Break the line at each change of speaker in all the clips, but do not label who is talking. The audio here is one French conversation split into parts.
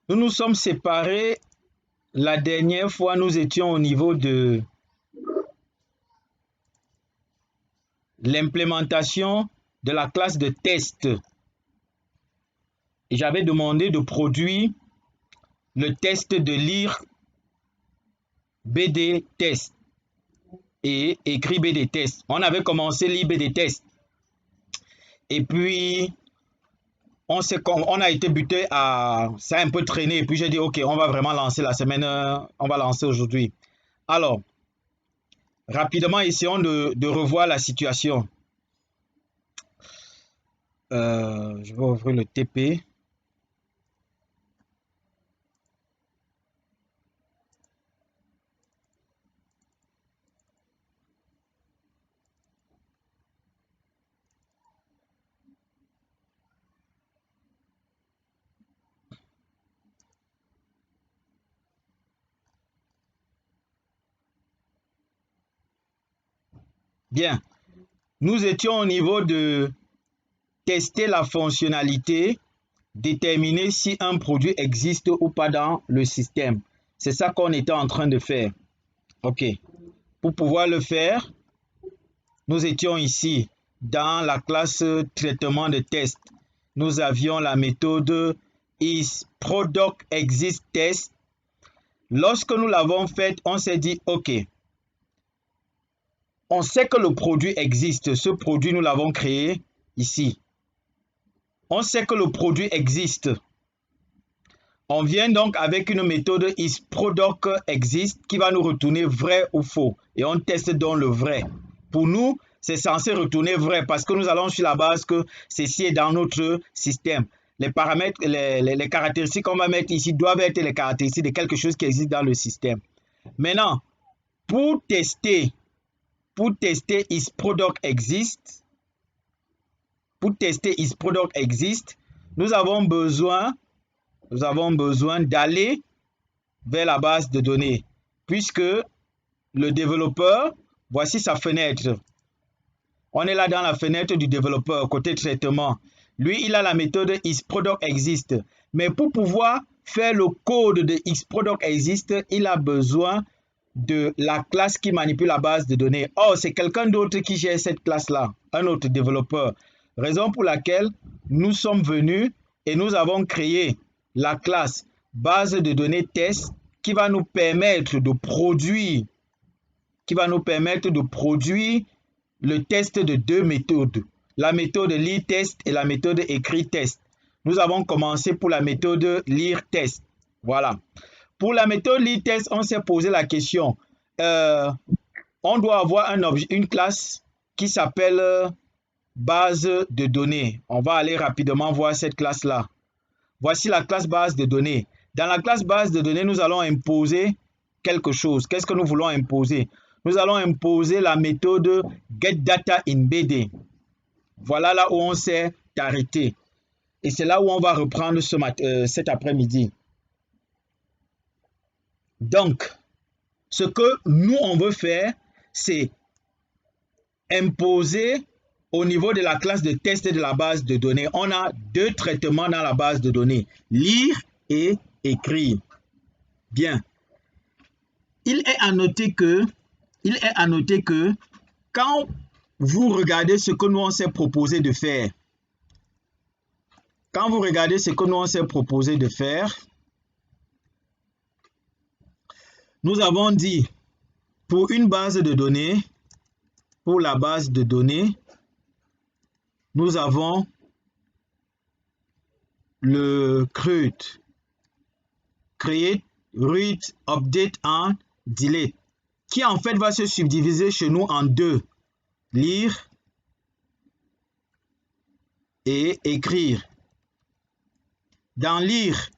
Nous nous sommes séparés. La dernière fois, nous étions au niveau de l'implémentation de la classe de test. Et j'avais demandé de produire le test de lire BD test et écrit BD test. On avait commencé lire BD test. Et puis, on a été buté à... Ça a un peu traîné. Et puis, j'ai dit, OK, on va vraiment lancer la semaine. On va lancer aujourd'hui. Alors, rapidement, essayons de revoir la situation. Je vais ouvrir le TP. Bien. Nous étions au niveau de tester la fonctionnalité, déterminer si un produit existe ou pas dans le système. C'est ça qu'on était en train de faire. OK. Pour pouvoir le faire, nous étions ici dans la classe traitement de test. Nous avions la méthode isProductExistTest. Lorsque nous l'avons faite, on s'est dit OK. On sait que le produit existe. Ce produit, nous l'avons créé ici. On sait que le produit existe. On vient donc avec une méthode isProductExist qui va nous retourner vrai ou faux. Et on teste donc le vrai. Pour nous, c'est censé retourner vrai parce que nous allons sur la base que ceci est dans notre système. Les paramètres, les caractéristiques qu'on va mettre ici doivent être les caractéristiques de quelque chose qui existe dans le système. Maintenant, pour tester isProductExist, nous avons besoin d'aller vers la base de données puisque le développeur, voici sa fenêtre. On est là dans la fenêtre du développeur côté traitement. Lui, il a la méthode isProductExist. Mais pour pouvoir faire le code de isProductExist, il a besoin de la classe qui manipule la base de données. Or, c'est quelqu'un d'autre qui gère cette classe-là, un autre développeur. Raison pour laquelle nous sommes venus et nous avons créé la classe base de données test qui va nous permettre de produire, le test de deux méthodes, la méthode lire test et la méthode écrit test. Nous avons commencé pour la méthode lire test. Voilà. Pour la méthode lire test, on s'est posé la question. On doit avoir une classe qui s'appelle base de données. On va aller rapidement voir cette classe-là. Voici la classe base de données. Dans la classe base de données, nous allons imposer quelque chose. Qu'est-ce que nous voulons imposer? Nous allons imposer la méthode getDataInBD. Voilà là où on s'est arrêté. Et c'est là où on va reprendre cet après-midi. Donc, ce que nous, on veut faire, c'est imposer au niveau de la classe de test de la base de données. On a deux traitements dans la base de données, lire et écrire. Bien. Il est à noter que quand vous regardez ce que nous on s'est proposé de faire, nous avons dit pour une base de données, pour la base de données, nous avons le create, read, update and delete, qui en fait va se subdiviser chez nous en deux, lire et écrire. Dans lire,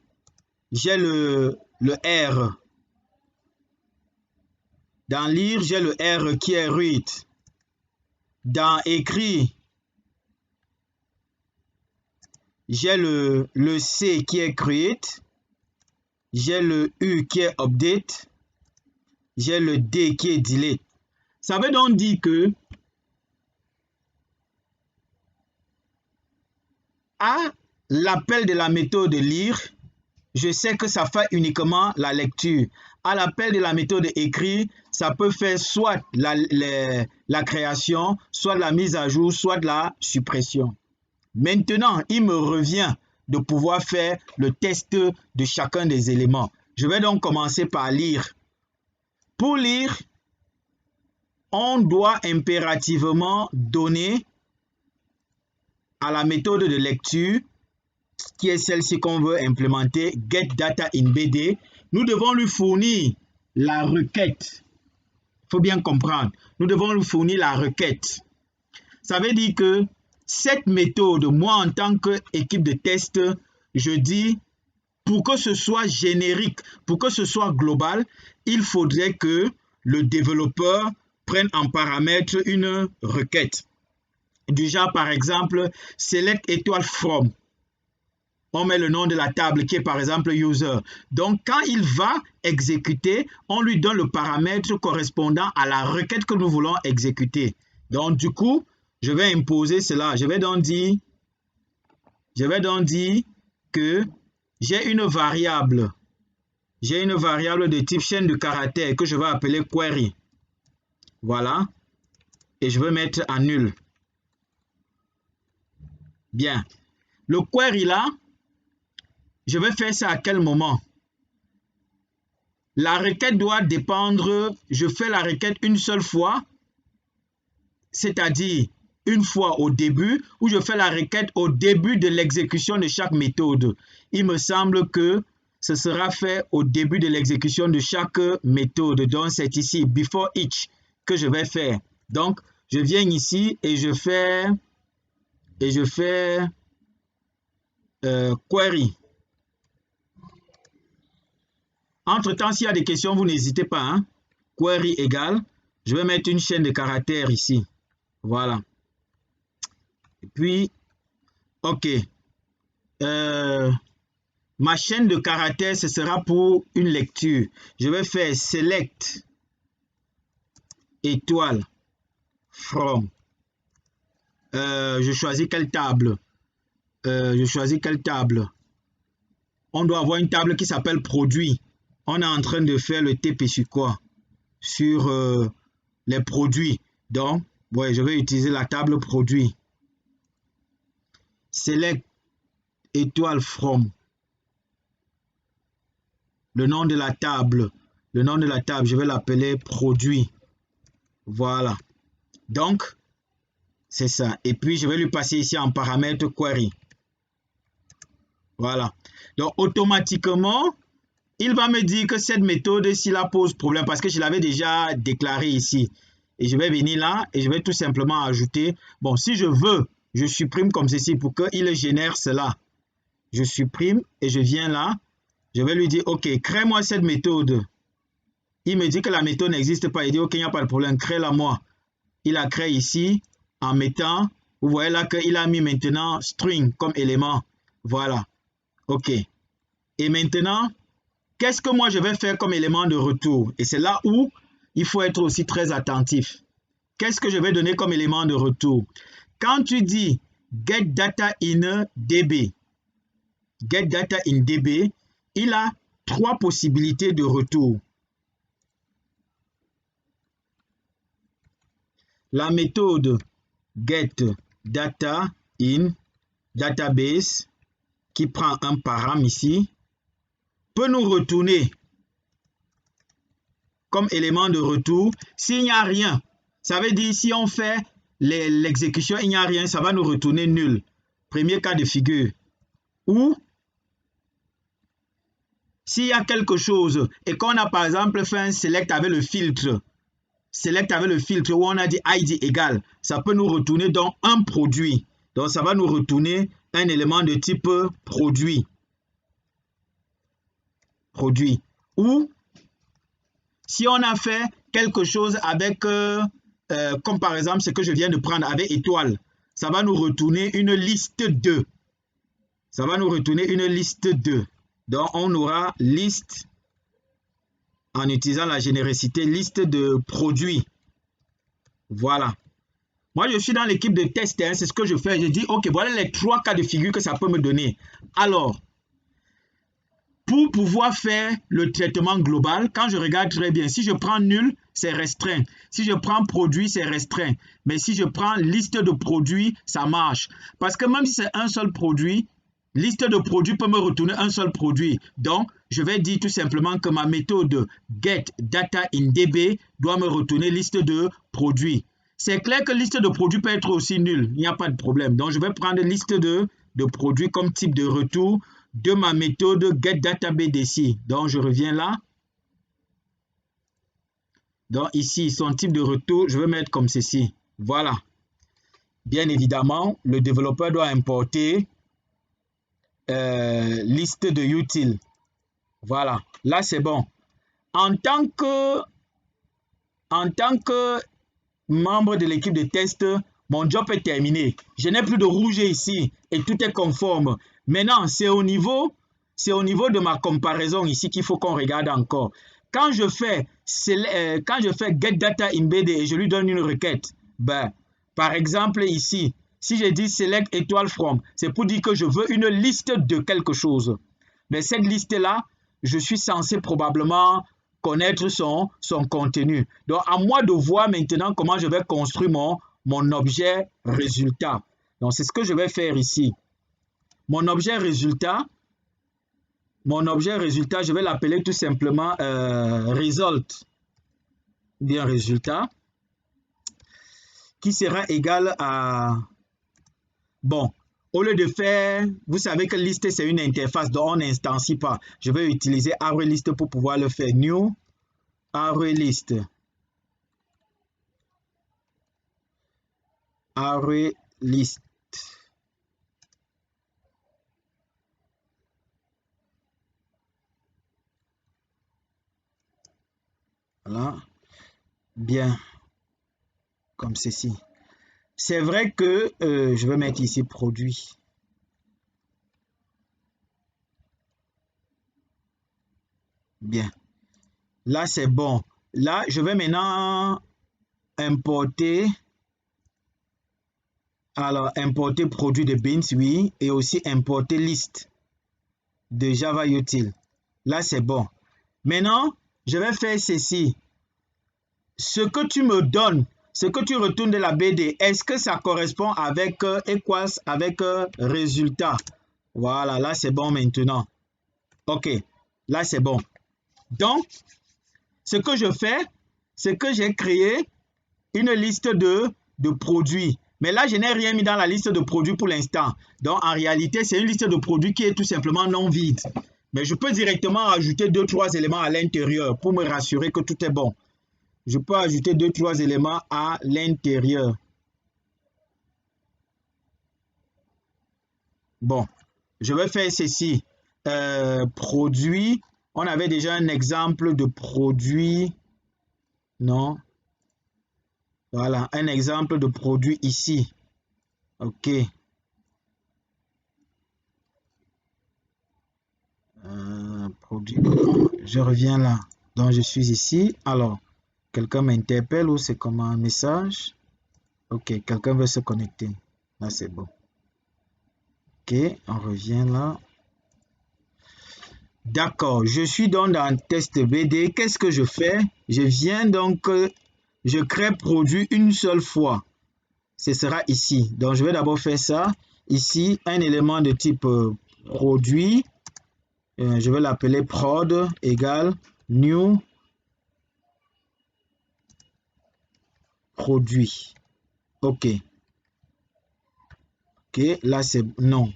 j'ai le R. Dans lire, j'ai le R qui est read. Dans écrire, j'ai le C qui est create. J'ai le U qui est update. J'ai le D qui est delete. Ça veut donc dire que à l'appel de la méthode lire, je sais que ça fait uniquement la lecture. À l'appel de la méthode écrite, ça peut faire soit la création, soit la mise à jour, soit de la suppression. Maintenant, il me revient de pouvoir faire le test de chacun des éléments. Je vais donc commencer par lire. Pour lire, on doit impérativement donner à la méthode de lecture, qui est celle-ci qu'on veut implémenter, getDataInBD, nous devons lui fournir la requête. Il faut bien comprendre. Nous devons lui fournir la requête. Ça veut dire que cette méthode, moi en tant qu'équipe de test, je dis, pour que ce soit générique, pour que ce soit global, il faudrait que le développeur prenne en paramètre une requête. Du genre, par exemple, select étoile from. On met le nom de la table qui est par exemple user. Donc, quand il va exécuter, on lui donne le paramètre correspondant à la requête que nous voulons exécuter. Donc, du coup, je vais imposer cela. Je vais donc dire que j'ai une variable de type chaîne de caractères que je vais appeler query. Voilà. Et je vais mettre en nul. Bien. Le query là, je vais faire ça à quel moment? La requête doit dépendre, je fais la requête une seule fois, c'est-à-dire une fois au début, ou je fais la requête au début de l'exécution de chaque méthode. Il me semble que ce sera fait au début de l'exécution de chaque méthode. Donc, c'est ici, before each, que je vais faire. Donc, je viens ici et je fais query. Entre-temps, s'il y a des questions, vous n'hésitez pas. Hein? Query égale, je vais mettre une chaîne de caractères ici. Voilà. Et puis, OK. Ma chaîne de caractères, ce sera pour une lecture. Je vais faire select étoile from. Je choisis quelle table? On doit avoir une table qui s'appelle produit. On est en train de faire le TP sur quoi? Sur les produits. Donc, ouais, je vais utiliser la table produit. Select étoile from. Le nom de la table, je vais l'appeler produit. Voilà. Donc, c'est ça. Et puis, je vais lui passer ici en paramètre query. Voilà. Donc, automatiquement, il va me dire que cette méthode, s'il la pose problème, parce que je l'avais déjà déclaré ici. Et je vais venir là et je vais tout simplement ajouter. Bon, si je veux, je supprime comme ceci pour qu'il génère cela. Je supprime et je viens là. Je vais lui dire, OK, crée-moi cette méthode. Il me dit que la méthode n'existe pas. Il dit, OK, il n'y a pas de problème, crée-la moi. Il la crée ici en mettant, vous voyez là qu'il a mis maintenant string comme élément. Voilà. OK. Et maintenant, qu'est-ce que moi je vais faire comme élément de retour? Et c'est là où il faut être aussi très attentif. Qu'est-ce que je vais donner comme élément de retour? Quand tu dis getDataInDB, getDataInDB, il a 3 possibilités de retour. La méthode getDataInDatabase, qui prend un param ici, peut nous retourner comme élément de retour s'il n'y a rien. Ça veut dire si on fait l'exécution, il n'y a rien, ça va nous retourner nul. Premier cas de figure. Ou s'il y a quelque chose et qu'on a par exemple fait un select avec le filtre, où on a dit ID égale, ça peut nous retourner donc un produit. Donc ça va nous retourner un élément de type produit. Ou si on a fait quelque chose avec, comme par exemple ce que je viens de prendre avec étoile, ça va nous retourner une liste 2. Ça va nous retourner une liste 2. Donc on aura liste, en utilisant la générosité, liste de produits. Voilà. Moi, je suis dans l'équipe de test, hein, c'est ce que je fais. Je dis, OK, voilà les 3 cas de figure que ça peut me donner. Alors, Pour pouvoir faire le traitement global, quand je regarde très bien, si je prends nul, c'est restreint. Si je prends produit, c'est restreint. Mais si je prends liste de produits, ça marche. Parce que même si c'est un seul produit, liste de produits peut me retourner un seul produit. Donc, je vais dire tout simplement que ma méthode getDataInDB doit me retourner liste de produits. C'est clair que liste de produits peut être aussi nulle. Il n'y a pas de problème. Donc, je vais prendre liste de produits comme type de retour de ma méthode getDataBDC. Donc, je reviens là. Donc, ici, son type de retour, je vais mettre comme ceci. Voilà. Bien évidemment, le développeur doit importer liste de utile. Voilà. Là, c'est bon. En tant que membre de l'équipe de test, mon job est terminé. Je n'ai plus de rouge ici et tout est conforme. Maintenant, c'est au niveau de ma comparaison ici qu'il faut qu'on regarde encore. Quand je fais getDataInDB et je lui donne une requête, ben, par exemple ici, si je dis select étoile from, c'est pour dire que je veux une liste de quelque chose. Mais cette liste-là, je suis censé probablement connaître son contenu. Donc, à moi de voir maintenant comment je vais construire mon objet résultat. Donc, c'est ce que je vais faire ici. Mon objet résultat, je vais l'appeler tout simplement result, bien résultat, qui sera égal à, bon, au lieu de faire, vous savez que liste c'est une interface, donc on n'instancie pas. Je vais utiliser ArrayList pour pouvoir le faire. New ArrayList. ArrayList. Voilà. Bien. Comme ceci. C'est vrai que je vais mettre ici produit. Bien. Là, c'est bon. Là, je vais maintenant importer. Alors, importer produit de Beans, oui. Et aussi importer liste de Java Util. Là, c'est bon. Maintenant, je vais faire ceci. Ce que tu me donnes, ce que tu retournes de la BD, est-ce que ça correspond avec equals avec résultat? Voilà, là, c'est bon maintenant. OK, là, c'est bon. Donc, ce que je fais, c'est que j'ai créé une liste de produits. Mais là, je n'ai rien mis dans la liste de produits pour l'instant. Donc, en réalité, c'est une liste de produits qui est tout simplement non vide. Mais je peux directement ajouter 2-3 éléments à l'intérieur pour me rassurer que tout est bon. Je peux ajouter 2-3 éléments à l'intérieur. Bon, je vais faire ceci. Produit. On avait déjà un exemple de produit. Non. Voilà, un exemple de produit ici. OK. Produit. Je reviens là. Donc, je suis ici. Alors, quelqu'un m'interpelle ou c'est comme un message? OK, quelqu'un veut se connecter. Là, c'est bon. OK, on revient là. D'accord, je suis donc dans test BD. Qu'est-ce que je fais? Je viens donc, je crée produit une seule fois. Ce sera ici. Donc, je vais d'abord faire ça. Ici, un élément de type produit. Je vais l'appeler prod égale new produit. OK. OK, là c'est non.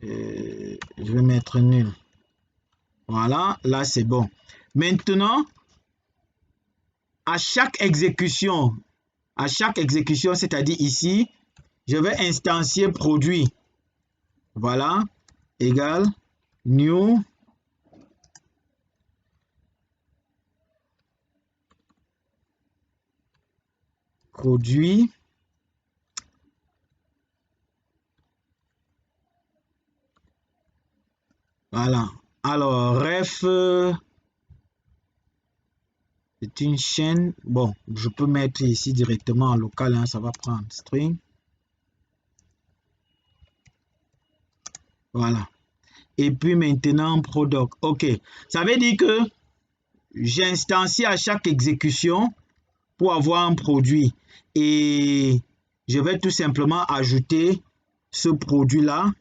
Je vais mettre nul. Voilà, là c'est bon. Maintenant, à chaque exécution, c'est-à-dire ici, je vais instancier produit. Voilà, égale new produit. Voilà. Alors, ref, c'est une chaîne. Bon, je peux mettre ici directement en local, hein, ça va prendre string. Voilà. et puis maintenant product. OK. Ça veut dire que j'instancie à chaque exécution pour avoir un produit. Et je vais tout simplement ajouter ce produit-là.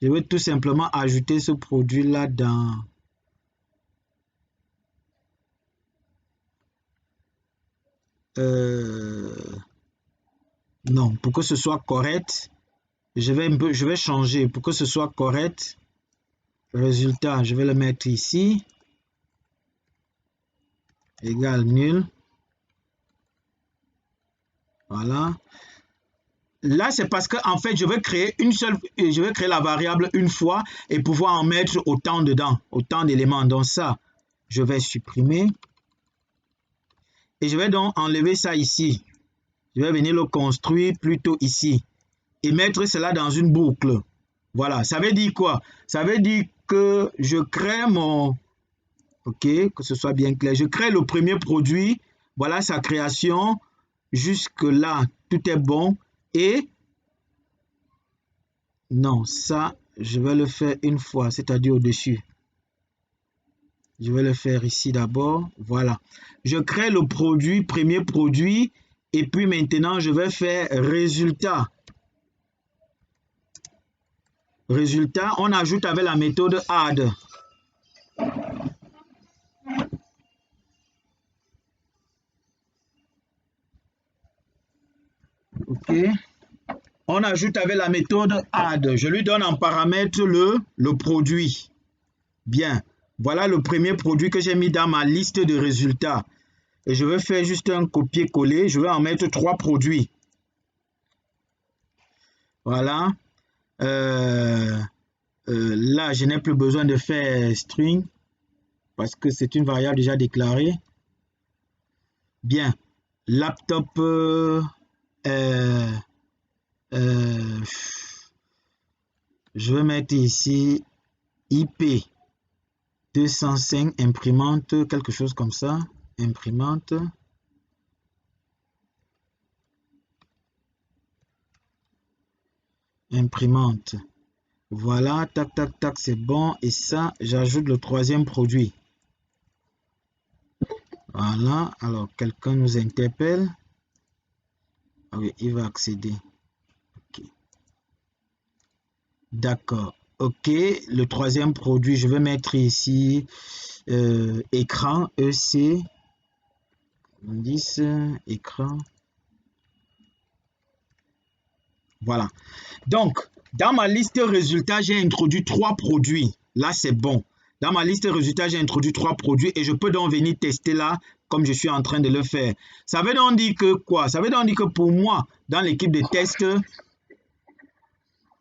Je vais tout simplement ajouter ce produit-là dans... non, pour que ce soit correct, je vais changer. Pour que ce soit correct, résultat, je vais le mettre ici. Égal nul. Voilà. Là, c'est parce que en fait, je vais créer la variable une fois et pouvoir en mettre autant dedans, autant d'éléments. Donc ça, je vais supprimer. Et je vais donc enlever ça ici. Je vais venir le construire plutôt ici. Et mettre cela dans une boucle. Voilà. Ça veut dire quoi? Ça veut dire que je crée mon... OK, que ce soit bien clair. Je crée le premier produit. Voilà sa création. Jusque-là, tout est bon. Et... non, ça, je vais le faire une fois, c'est-à-dire au-dessus. Je vais le faire ici d'abord. Voilà. Je crée le produit, premier produit. Et puis maintenant, je vais faire résultat. Résultat, on ajoute avec la méthode add. OK. On ajoute avec la méthode add. Je lui donne en paramètre le produit. Bien. Voilà le premier produit que j'ai mis dans ma liste de résultats. Et je vais faire juste un copier-coller. Je vais en mettre 3 produits. Voilà. Là, je n'ai plus besoin de faire string parce que c'est une variable déjà déclarée. Bien. Laptop. Je vais mettre ici IP 205 imprimante, quelque chose comme ça. Imprimante. Imprimante. Voilà, tac, tac, tac, c'est bon. Et ça, j'ajoute le troisième produit. Voilà, alors quelqu'un nous interpelle. Ah oui, il va accéder. Ok. D'accord. Ok, le troisième produit, je vais mettre ici écran EC. 10 écran. Voilà. Donc, dans ma liste résultats, j'ai introduit 3 produits. Là, c'est bon. Dans ma liste résultats, j'ai introduit 3 produits et je peux donc venir tester là comme je suis en train de le faire. Ça veut donc dire que quoi? Ça veut donc dire que pour moi, dans l'équipe de test,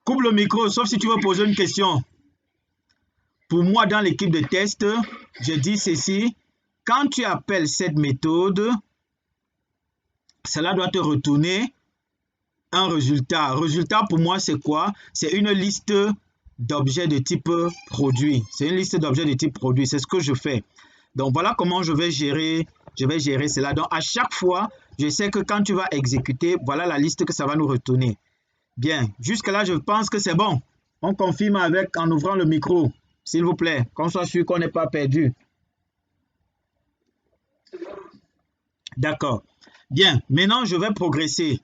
coupe le micro, sauf si tu veux poser une question. Pour moi, dans l'équipe de test, je dis ceci. Quand tu appelles cette méthode, cela doit te retourner un résultat. Résultat pour moi, c'est quoi? C'est une liste d'objets de type produit. C'est une liste d'objets de type produit. C'est ce que je fais. Donc, voilà comment je vais gérer cela. Donc, à chaque fois, je sais que quand tu vas exécuter, voilà la liste que ça va nous retourner. Bien, jusque-là, je pense que c'est bon. On confirme en ouvrant le micro, s'il vous plaît, qu'on soit sûr qu'on n'est pas perdu. D'accord. Bien, maintenant, je vais progresser.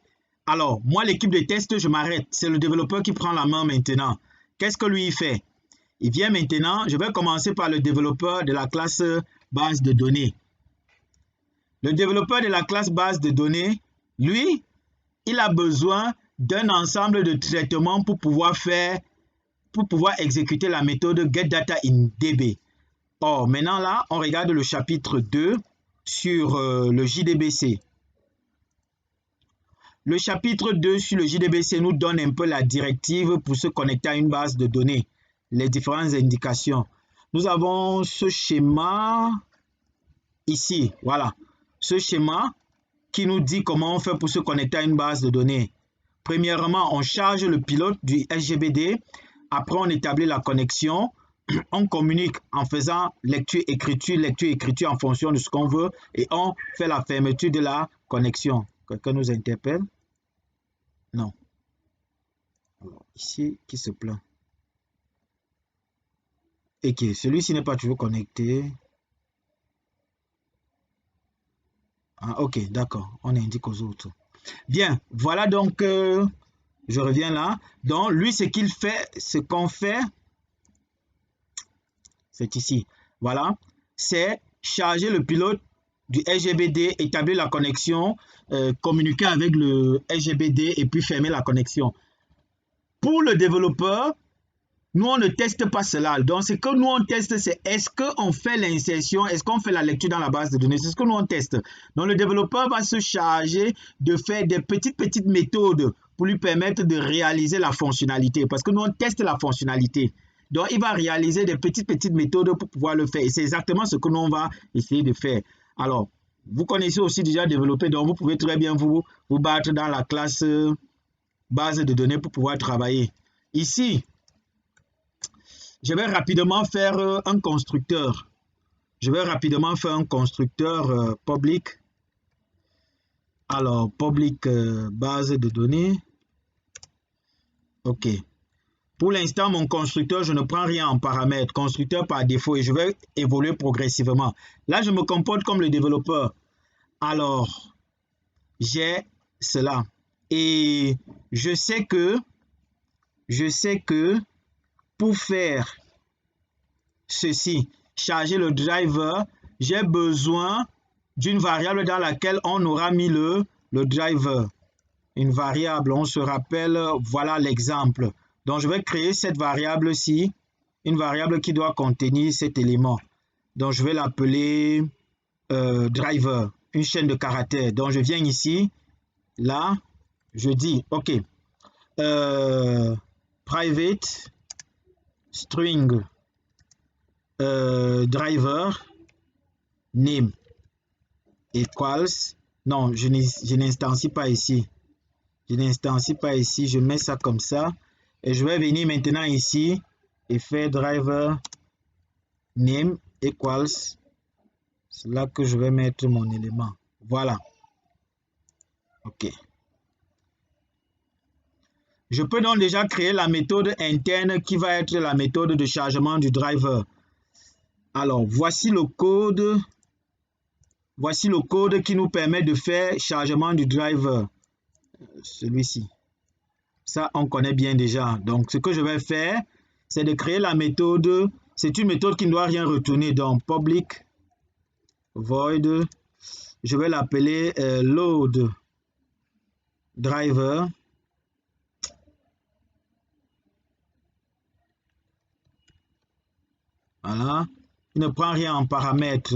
Alors, moi, l'équipe de test, je m'arrête. C'est le développeur qui prend la main maintenant. Qu'est-ce que lui, il fait? Il vient maintenant, je vais commencer par le développeur de la classe base de données. Le développeur de la classe base de données, lui, il a besoin d'un ensemble de traitements pour pouvoir exécuter la méthode getDataInDB. Or, maintenant là, on regarde le chapitre 2 sur le JDBC. Le chapitre 2 sur le JDBC nous donne un peu la directive pour se connecter à une base de données, les différentes indications. Nous avons ce schéma ici, voilà. Ce schéma qui nous dit comment on fait pour se connecter à une base de données. Premièrement, on charge le pilote du SGBD. Après, on établit la connexion. On communique en faisant lecture-écriture en fonction de ce qu'on veut. Et on fait la fermeture de la connexion. Quelqu'un nous interpelle? Non. Alors, ici qui se plaint. Ok, celui-ci n'est pas toujours connecté. Ah, ok, d'accord, on indique aux autres. Bien, voilà donc, je reviens là. Donc, lui, ce qu'il fait, ce qu'on fait, c'est ici. Voilà, c'est charger le pilote du SGBD, établir la connexion, communiquer avec le SGBD et puis fermer la connexion. Pour le développeur, nous, on ne teste pas cela. Donc, ce que nous, on teste, c'est est-ce qu'on fait l'insertion, est-ce qu'on fait la lecture dans la base de données. C'est ce que nous, on teste. Donc, le développeur va se charger de faire des petites méthodes pour lui permettre de réaliser la fonctionnalité. Parce que nous, on teste la fonctionnalité. Donc, il va réaliser des petites méthodes pour pouvoir le faire. Et c'est exactement ce que nous, on va essayer de faire. Alors, vous connaissez aussi déjà développer, donc vous pouvez très bien vous battre dans la classe base de données pour pouvoir travailler. Ici, je vais rapidement faire un constructeur. Je vais rapidement faire un constructeur public. Alors, public base de données. OK. Pour l'instant, mon constructeur, je ne prends rien en paramètre. Constructeur par défaut et je vais évoluer progressivement. Là, je me comporte comme le développeur. Alors, j'ai cela. Et je sais que pour faire ceci, charger le driver, j'ai besoin d'une variable dans laquelle on aura mis le driver. Une variable, on se rappelle, voilà l'exemple. Donc, je vais créer cette variable-ci, une variable qui doit contenir cet élément. Donc, je vais l'appeler driver, une chaîne de caractères. Donc, je viens ici, là, je dis, OK, private string driver name equals, non, je n'instancie pas ici. Je n'instancie pas ici, je mets ça comme ça. Et je vais venir maintenant ici et faire driver name equals. C'est là que je vais mettre mon élément. Voilà. OK. Je peux donc déjà créer la méthode interne qui va être la méthode de chargement du driver. Alors, voici le code. Voici le code qui nous permet de faire chargement du driver. Celui-ci. Ça, on connaît bien déjà. Donc, ce que je vais faire, c'est de créer la méthode. C'est une méthode qui ne doit rien retourner. Donc, public void. Je vais l'appeler load driver. Voilà. Il ne prend rien en paramètre.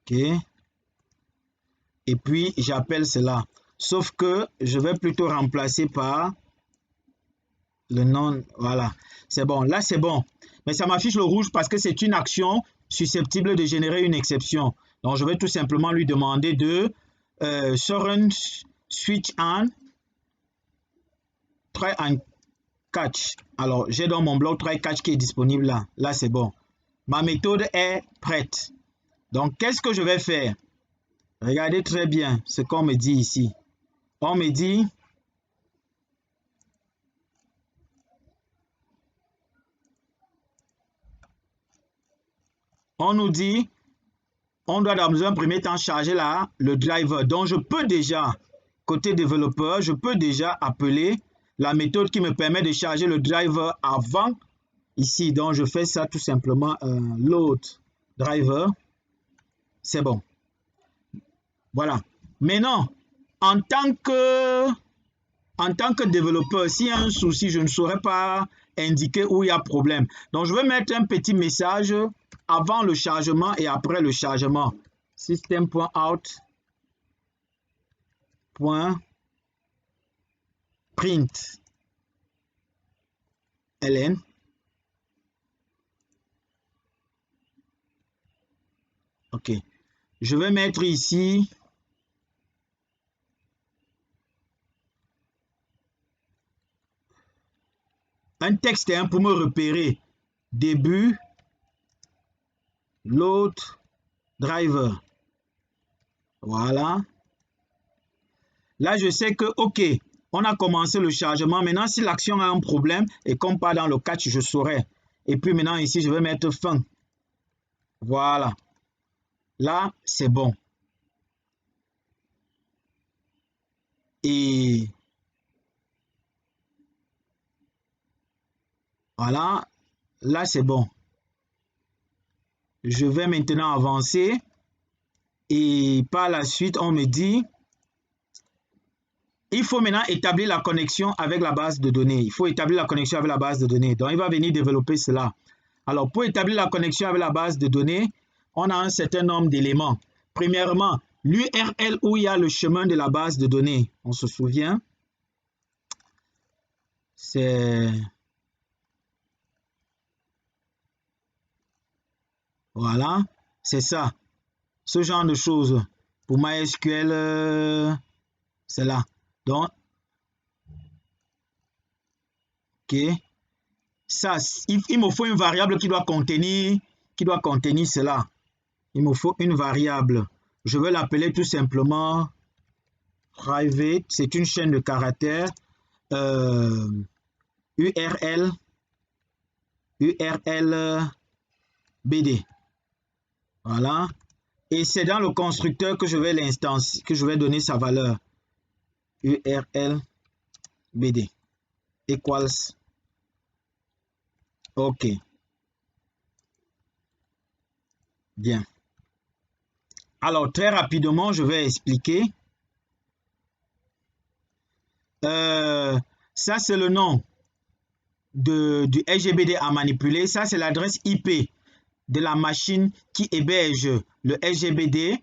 OK. Et puis, j'appelle cela. Sauf que je vais plutôt remplacer par le nom. Voilà. C'est bon. Là, c'est bon. Mais ça m'affiche le rouge parce que c'est une action susceptible de générer une exception. Donc, je vais tout simplement lui demander de run switch on try and catch. Alors, j'ai dans mon bloc try catch qui est disponible là. Là, c'est bon. Ma méthode est prête. Donc, qu'est-ce que je vais faire? Regardez très bien ce qu'on me dit ici. On me dit on nous dit on doit dans un premier temps charger là le driver. Donc, je peux déjà, côté développeur, je peux déjà appeler la méthode qui me permet de charger le driver avant ici. Donc, je fais ça tout simplement load driver. C'est bon. Voilà. Maintenant, en tant que développeur, s'il y a un souci, je ne saurais pas indiquer où il y a problème. Donc, je vais mettre un petit message avant le chargement et après le chargement. System.out.print ln. OK. Je vais mettre ici un texte pour me repérer. Début, load driver. Voilà. Là, je sais que, OK, On a commencé le chargement. Maintenant, si l'action a un problème et qu'on part dans le catch, je saurai. Et puis maintenant, ici, je vais mettre fin. Voilà. Là, c'est bon. Et voilà. Là, c'est bon. Je vais maintenant avancer. Et par la suite, on me dit, il faut maintenant établir la connexion avec la base de données. Il faut établir la connexion avec la base de données. Donc, il va venir développer cela. Alors, pour établir la connexion avec la base de données, on a un certain nombre d'éléments. Premièrement, l'URL où il y a le chemin de la base de données. On se souvient, c'est... Voilà, c'est ça. Ce genre de choses. Pour MySQL, c'est là. Donc, ok. Ça, il me faut une variable qui doit contenir cela. Il me faut une variable. Je vais l'appeler tout simplement private. C'est une chaîne de caractères. URL BD. Voilà. Et c'est dans le constructeur que je vais donner sa valeur. URL BD equals. OK. Bien. Alors, très rapidement, je vais expliquer. Ça, c'est le nom du SGBD à manipuler. Ça, c'est l'adresse IP de la machine qui héberge le SGBD.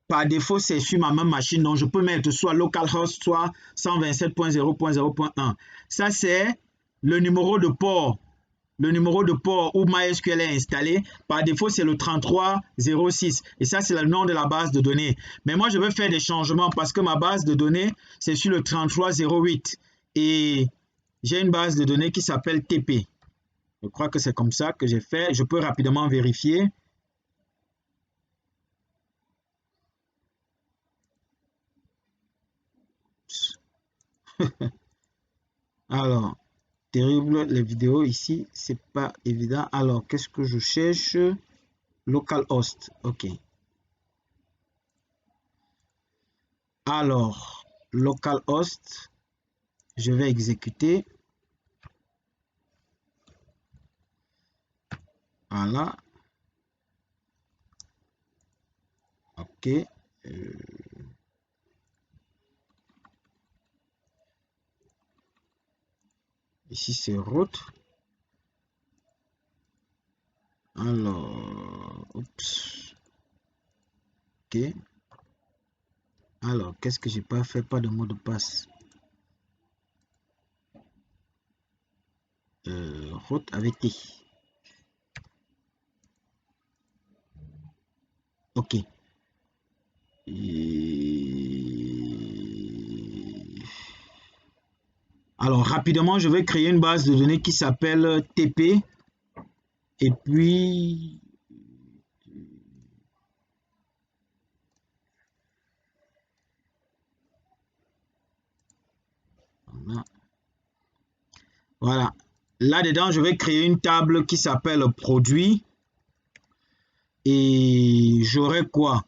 Par défaut, c'est sur ma même machine. Donc, je peux mettre soit localhost, soit 127.0.0.1. Ça, c'est le numéro de port. Le numéro de port où MySQL est installé. Par défaut, c'est le 3306. Et ça, c'est le nom de la base de données. Mais moi, je vais faire des changements parce que ma base de données, c'est sur le 3308. Et j'ai une base de données qui s'appelle TP. Je crois que c'est comme ça que j'ai fait. Je peux rapidement vérifier. Alors, terrible, les vidéos ici, c'est pas évident. Alors, qu'est-ce que je cherche? Localhost, ok. Alors, localhost, je vais exécuter. Voilà. Ok. Ici, c'est root. Alors, oups. Ok. Alors, qu'est-ce que j'ai pas fait? Pas de mot de passe. Root avec T. Ok. Alors, rapidement, je vais créer une base de données qui s'appelle TP. Et puis, voilà. Là-dedans, je vais créer une table qui s'appelle produit. Et j'aurai quoi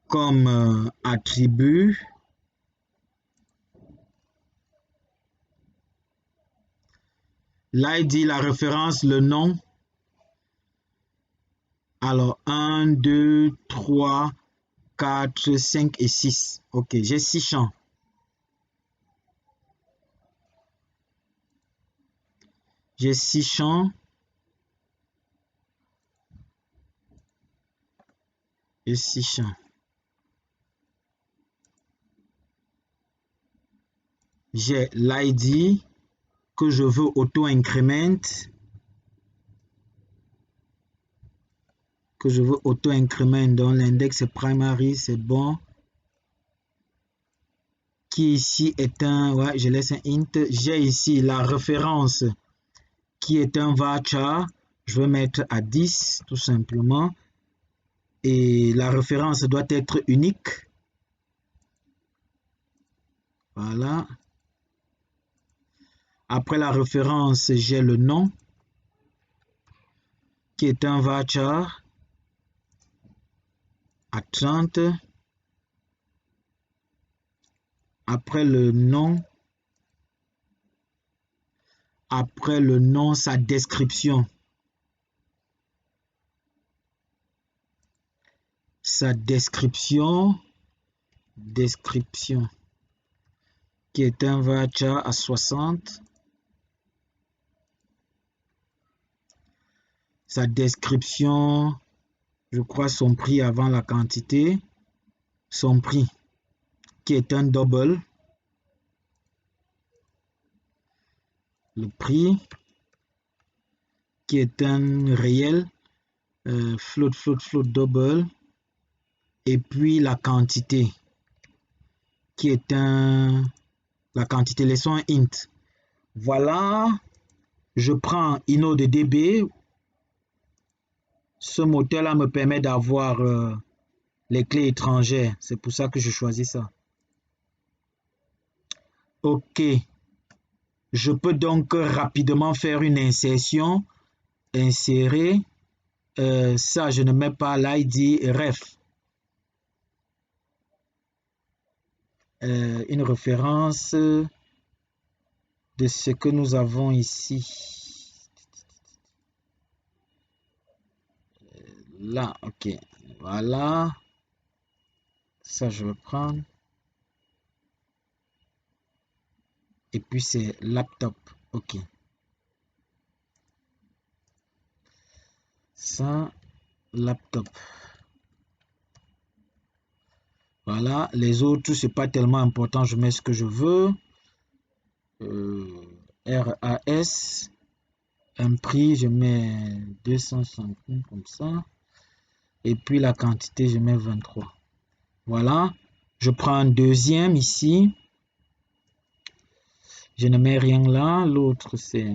comme attribut? L'ID, la référence, le nom. Alors, 1, 2, 3, 4, 5 et 6. Ok, j'ai 6 champs. J'ai 6 champs. J'ai 6 champs. J'ai l'ID que je veux auto-increment. Que je veux auto-increment. Donc, l'index primary, c'est bon. Qui ici est un... Ouais, je laisse un int. J'ai ici la référence qui est un varchar. Je vais mettre à 10, tout simplement. Et la référence doit être unique. Voilà. Après la référence, j'ai le nom qui est un varchar à 30. Après le nom, sa description. Sa description qui est un varchar à 60. Sa description, je crois son prix avant la quantité. Son prix qui est un double. Le prix qui est un réel. Float double. Et puis la quantité qui est la quantité, laissons un int. Voilà, je prends InnoDB. Ce moteur-là me permet d'avoir les clés étrangères. C'est pour ça que je choisis ça. OK. Je peux donc rapidement faire une insertion. Insérer. Ça, je ne mets pas l'ID ref. Une référence de ce que nous avons ici. Là, ok. Voilà. Ça, je vais prendre. Et puis, c'est laptop. Ok. Ça, laptop. Voilà. Les autres, c'est pas tellement important. Je mets ce que je veux. RAS. Un prix, je mets 250 comme ça. Et puis, la quantité, je mets 23. Voilà. Je prends un deuxième ici. Je ne mets rien là. L'autre, c'est...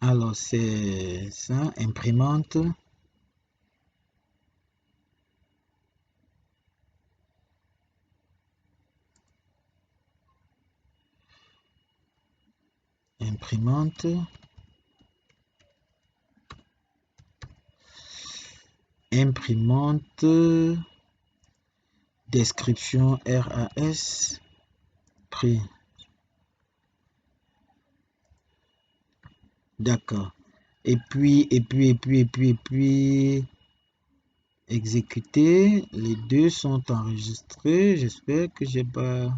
Alors, c'est ça, imprimante. Imprimante. Imprimante. Description RAS. Prix. D'accord. Et puis, exécuter. Les deux sont enregistrés. J'espère que j'ai pas...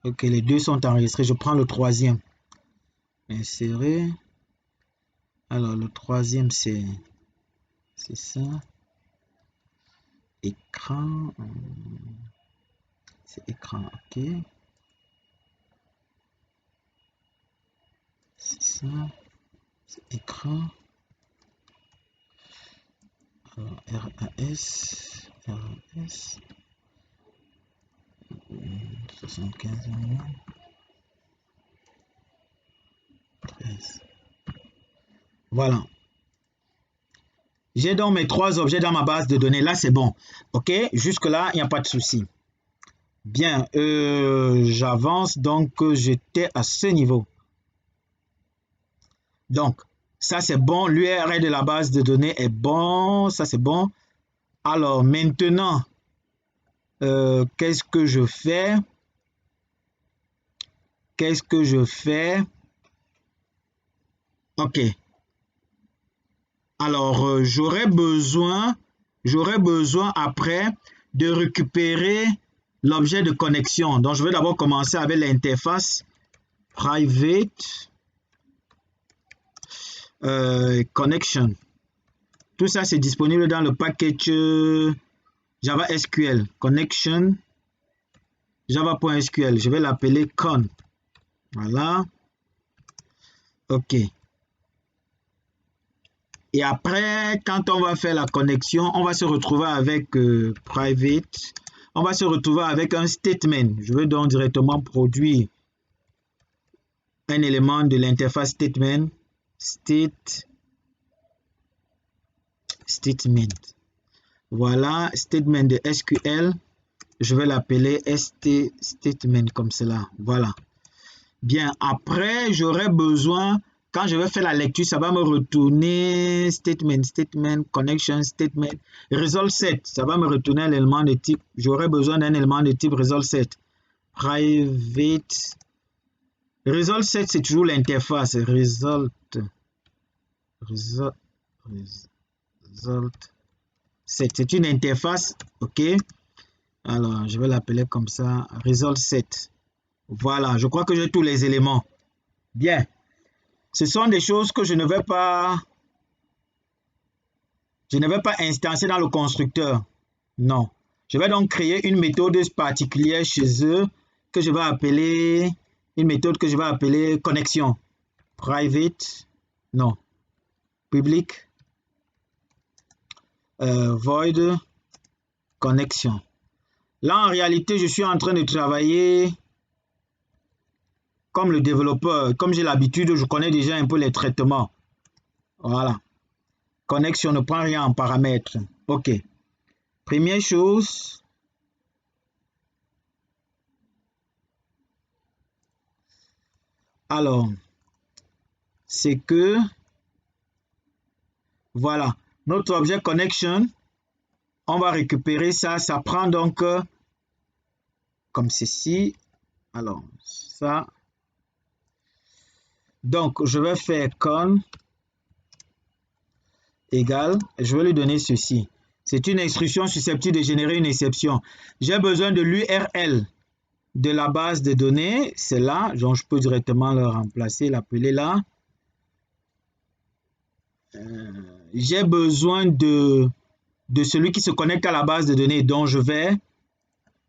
Ok, les deux sont enregistrés. Je prends le troisième. Insérer. Alors, le troisième, c'est ça. Écran. C'est écran, ok. C'est ça. C'est écran. Alors, RAS. 75 millions. 13. Voilà. J'ai donc mes trois objets dans ma base de données. Là, c'est bon. OK? Jusque-là, il n'y a pas de souci. Bien. J'avance. Donc, j'étais à ce niveau. Donc, ça, c'est bon. L'URL de la base de données est bon. Ça, c'est bon. Alors, maintenant, qu'est-ce que je fais? Qu'est-ce que je fais? OK. Alors, j'aurais besoin après de récupérer l'objet de connexion. Donc, je vais d'abord commencer avec l'interface private connection. Tout ça, c'est disponible dans le package Java SQL. Connection Java.sql. Je vais l'appeler con. Voilà. OK. Et après, quand on va faire la connexion, on va se retrouver avec private. On va se retrouver avec un statement. Je vais donc directement produire un élément de l'interface statement. State. statement. Voilà, statement de SQL. Je vais l'appeler ST statement comme cela. Voilà. Bien, après, j'aurai besoin, quand je vais faire la lecture, ça va me retourner statement, connection, statement, result set. Ça va me retourner l'élément de type, j'aurai besoin d'un élément de type result set. Private. Result set, c'est toujours l'interface. Result set. C'est une interface, ok? Alors, je vais l'appeler comme ça, result set. Voilà, je crois que j'ai tous les éléments. Bien. Ce sont des choses que je ne vais pas instancier dans le constructeur. Non. Je vais donc créer une méthode particulière chez eux que je vais appeler, une méthode que je vais appeler connexion. Private, non. Public, void, connexion. Là, en réalité, je suis en train de travailler comme le développeur. Comme j'ai l'habitude, je connais déjà un peu les traitements. Voilà. Connexion ne prend rien en paramètres. OK. Première chose, alors, c'est que, voilà, notre objet connection, on va récupérer ça. Ça prend donc comme ceci. Alors, ça. Donc, je vais faire con égale, je vais lui donner ceci. C'est une instruction susceptible de générer une exception. J'ai besoin de l'URL de la base de données. C'est là, donc je peux directement le remplacer, l'appeler là. J'ai besoin de celui qui se connecte à la base de données, dont je vais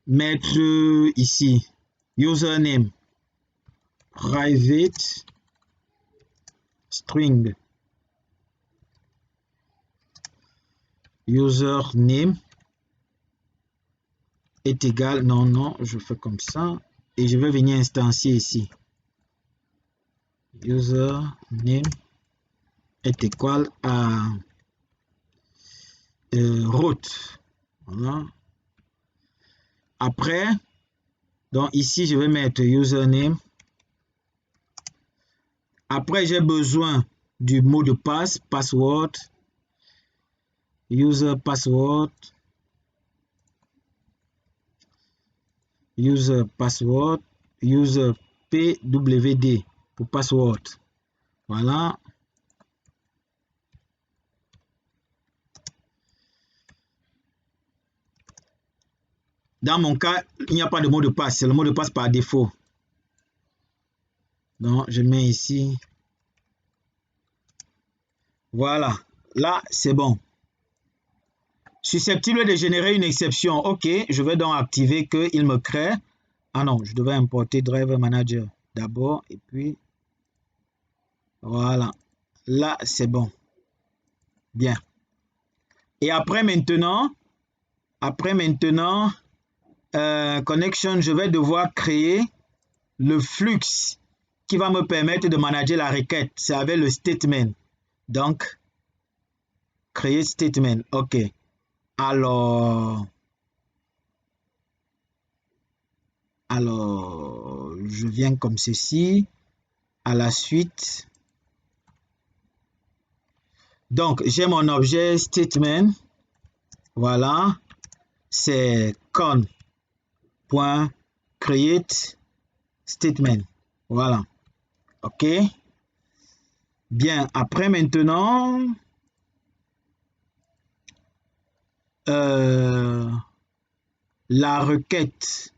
mettre ici username private string username est égal, non, je fais comme ça et je vais venir instancier ici username est égal à root. Voilà. Après, donc ici je vais mettre username. Après, j'ai besoin du mot de passe, password, user password, user pwd pour password. Voilà. Dans mon cas, il n'y a pas de mot de passe, c'est le mot de passe par défaut. Donc, je mets ici. Voilà. Là, c'est bon. Susceptible de générer une exception. OK, je vais donc activer qu'il me crée. Ah non, je devais importer Driver Manager d'abord et puis voilà. Là, c'est bon. Bien. Et après maintenant, connection, je vais devoir créer le flux qui va me permettre de manager la requête. C'est avec le statement. Donc, créer statement. OK. Alors, je viens comme ceci. À la suite. Donc, j'ai mon objet statement. Voilà. C'est con.create statement. Voilà. OK. Bien. Après, maintenant, la requête.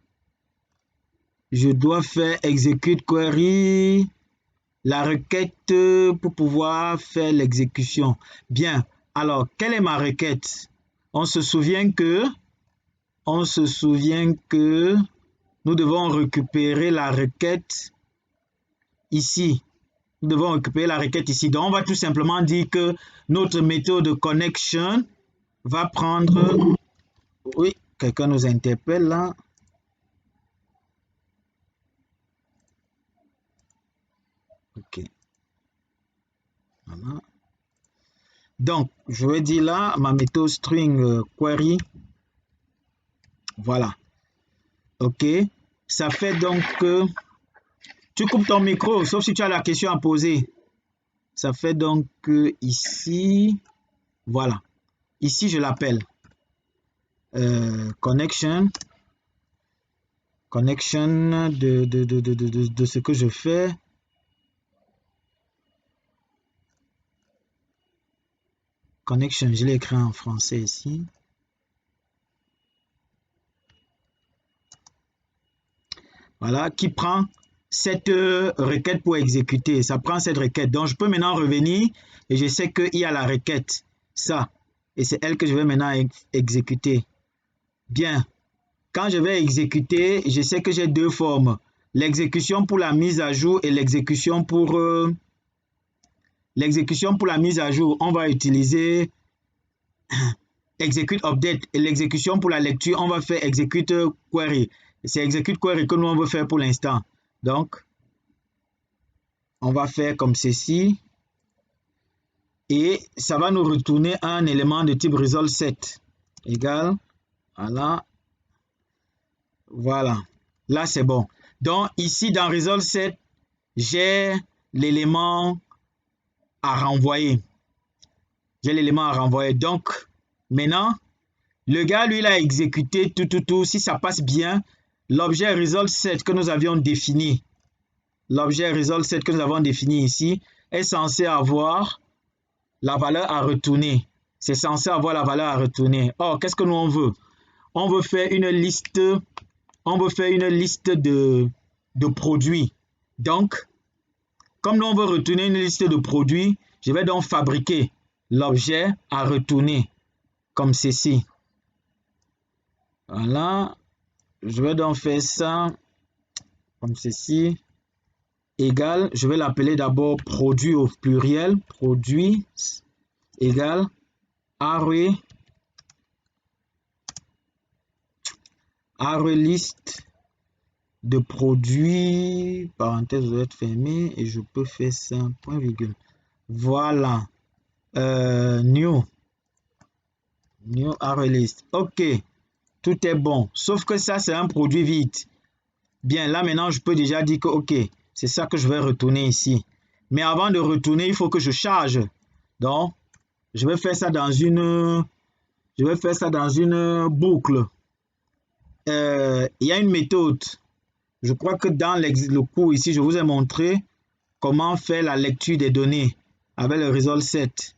Je dois faire execute query. La requête pour pouvoir faire l'exécution. Bien. Alors, quelle est ma requête? On se souvient que nous devons récupérer la requête ici. Nous devons récupérer la requête ici. Donc, on va tout simplement dire que notre méthode connection va prendre... Oui, quelqu'un nous interpelle là. OK. Voilà. Donc, je vais dire là, ma méthode string query. Voilà. OK. Ça fait donc que tu coupes ton micro, sauf si tu as la question à poser. Ça fait donc que ici, voilà. Ici, je l'appelle connection. Connection de ce que je fais. Connection, je l'ai écrit en français ici. Voilà, qui prend cette requête pour exécuter. Ça prend cette requête. Donc, je peux maintenant revenir et je sais qu'il y a la requête. Ça. Et c'est elle que je vais maintenant exécuter. Bien. Quand je vais exécuter, je sais que j'ai deux formes. L'exécution pour la mise à jour et l'exécution pour la mise à jour. On va utiliser execute update et l'exécution pour la lecture, on va faire execute query. C'est execute query que nous on veut faire pour l'instant. Donc, on va faire comme ceci. Et ça va nous retourner un élément de type result set égal. Voilà. Voilà. Là, c'est bon. Donc, ici, dans result set, j'ai l'élément à renvoyer. J'ai l'élément à renvoyer. Donc, maintenant, le gars, lui, il a exécuté tout. Si ça passe bien, l'objet result set que nous avions défini, l'objet result set que nous avons défini ici, est censé avoir la valeur à retourner. C'est censé avoir la valeur à retourner. Or, qu'est-ce que nous on veut? On veut faire une liste, de produits. Donc, comme nous on veut retourner une liste de produits, je vais donc fabriquer l'objet à retourner comme ceci. Voilà. Je vais donc faire ça comme ceci. Égal, je vais l'appeler d'abord produit au pluriel. Produit égal array liste de produits, parenthèse doit être fermée et je peux faire ça, point virgule. Voilà. New array list. OK. Tout est bon. Sauf que ça, c'est un produit vide. Bien, là maintenant, je peux déjà dire que OK, c'est ça que je vais retourner ici. Mais avant de retourner, il faut que je charge. Donc, je vais faire ça dans une boucle. Il y a une méthode. Je crois que dans le cours ici, je vous ai montré comment faire la lecture des données avec le result set.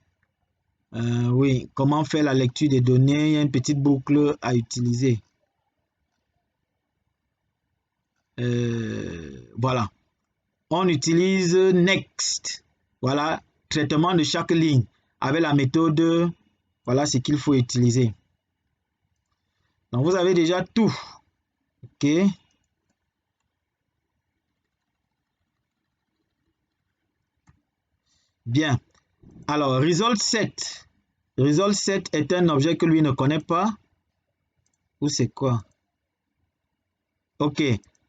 Oui, comment faire la lecture des données. Il y a une petite boucle à utiliser. Voilà. On utilise next. Voilà, traitement de chaque ligne avec la méthode. Voilà ce qu'il faut utiliser. Donc, vous avez déjà tout. OK. Bien. Alors, result set. Result set est un objet que lui ne connaît pas. Ou c'est quoi? OK.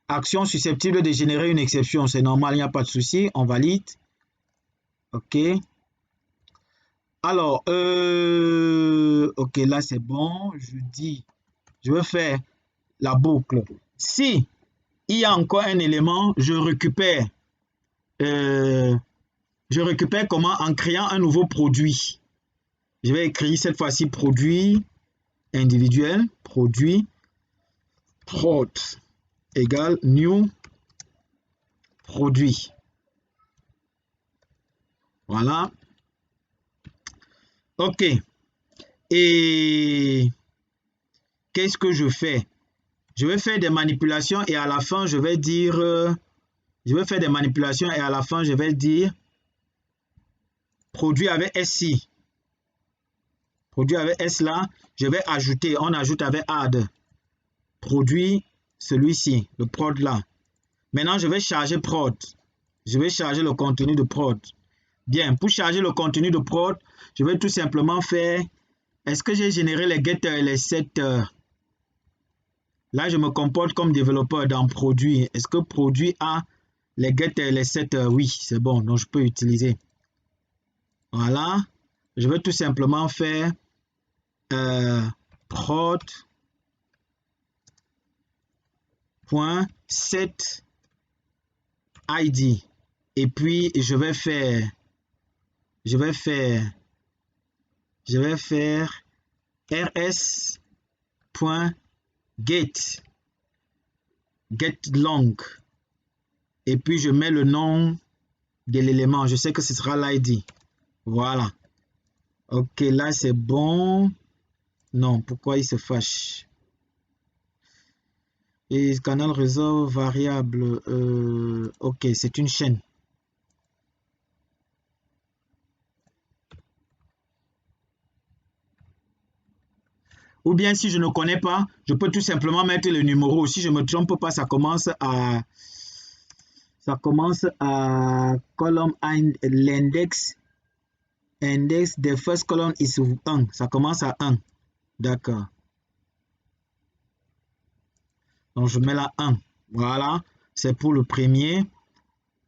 Action susceptible de générer une exception. C'est normal, il n'y a pas de souci. On valide. OK. Alors, OK, là c'est bon. Je vais faire la boucle. Si il y a encore un élément, je récupère comment? En créant un nouveau produit. Je vais écrire cette fois-ci produit individuel, produit prod égale new produit. Voilà. OK. Et qu'est-ce que je fais? Je vais faire des manipulations et à la fin, je vais dire... je vais faire des manipulations et à la fin, je vais dire produit avec SI. Produit avec S là, je vais ajouter. On ajoute avec add. Produit, celui-ci, le prod là. Maintenant, je vais charger prod. Je vais charger le contenu de prod. Bien, pour charger le contenu de prod, je vais tout simplement faire... Est-ce que j'ai généré les getters et les setters? Là, je me comporte comme développeur dans produit. Est-ce que produit a les getters et les setters? Oui, c'est bon, donc je peux utiliser. Voilà. Je vais tout simplement faire prod.set ID. Et puis, je vais faire rs.getLong. Et puis, je mets le nom de l'élément. Je sais que ce sera l'ID. Voilà. Ok, là, c'est bon. Non, pourquoi il se fâche? Et canal réseau variable. Ok, c'est une chaîne. Ou bien si je ne connais pas, je peux tout simplement mettre le numéro. Si je ne me trompe pas, ça commence à column l'index. Index the first column is 1. Ça commence à 1. D'accord. Donc je mets là 1. Voilà. C'est pour le premier.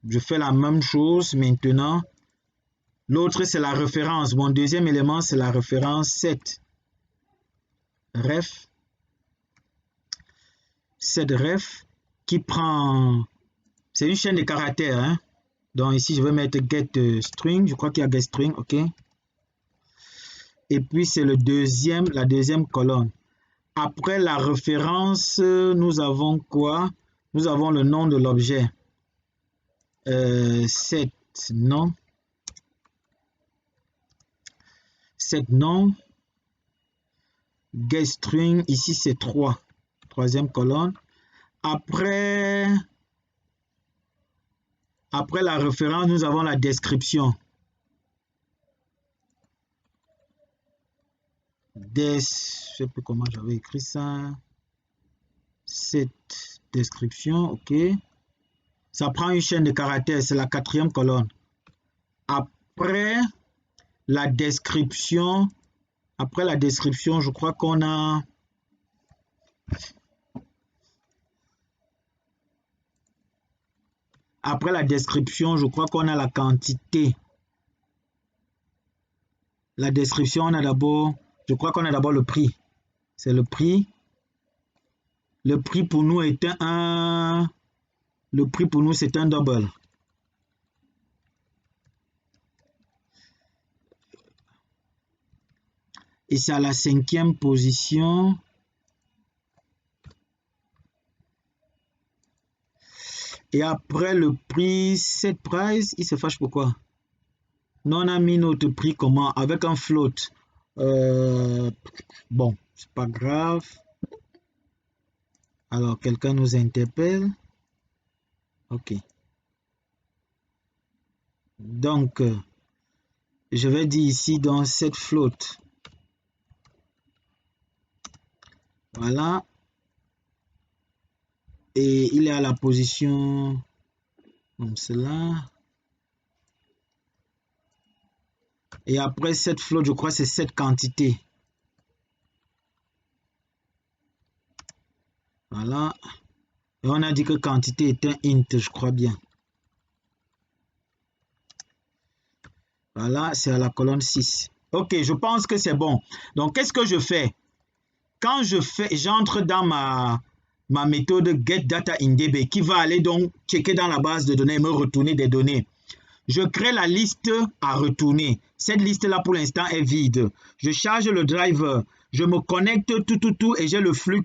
Je fais la même chose maintenant. L'autre, c'est la référence. Mon deuxième élément, c'est la référence 7. Ref. 7 ref qui prend... C'est une chaîne de caractères. Hein? Donc ici, je vais mettre get string. Je crois qu'il y a get string. OK. Et puis, c'est la deuxième colonne. Après la référence, nous avons quoi? Nous avons le nom de l'objet. 7 nom. 7 nom. Get string, ici c'est 3. Troisième colonne. Après la référence, nous avons la description. Je ne sais plus comment j'avais écrit ça. Cette description, ok. Ça prend une chaîne de caractères, c'est la 4e colonne. Après la description, je crois qu'on a... Après la description, je crois qu'on a la quantité. La description, on a d'abord... Je crois qu'on a d'abord le prix. C'est le prix. Le prix pour nous est un... Le prix pour nous, c'est un double. Et c'est à la 5e position. Et après le prix, set price, il se fâche pourquoi? Non, on a mis notre prix comment? Avec un float. Bon, c'est pas grave. Alors, quelqu'un nous interpelle. Ok. Donc, je vais dire ici dans cette float. Voilà. Et il est à la position comme cela. Et après cette float, je crois que c'est cette quantité. Voilà. Et on a dit que quantité est un int, je crois bien. Voilà, c'est à la colonne 6. Ok, je pense que c'est bon. Donc, qu'est-ce que je fais? Quand j'entre dans ma méthode getDataInDB qui va aller donc checker dans la base de données et me retourner des données. Je crée la liste à retourner. Cette liste-là, pour l'instant, est vide. Je charge le driver. Je me connecte tout et j'ai le flux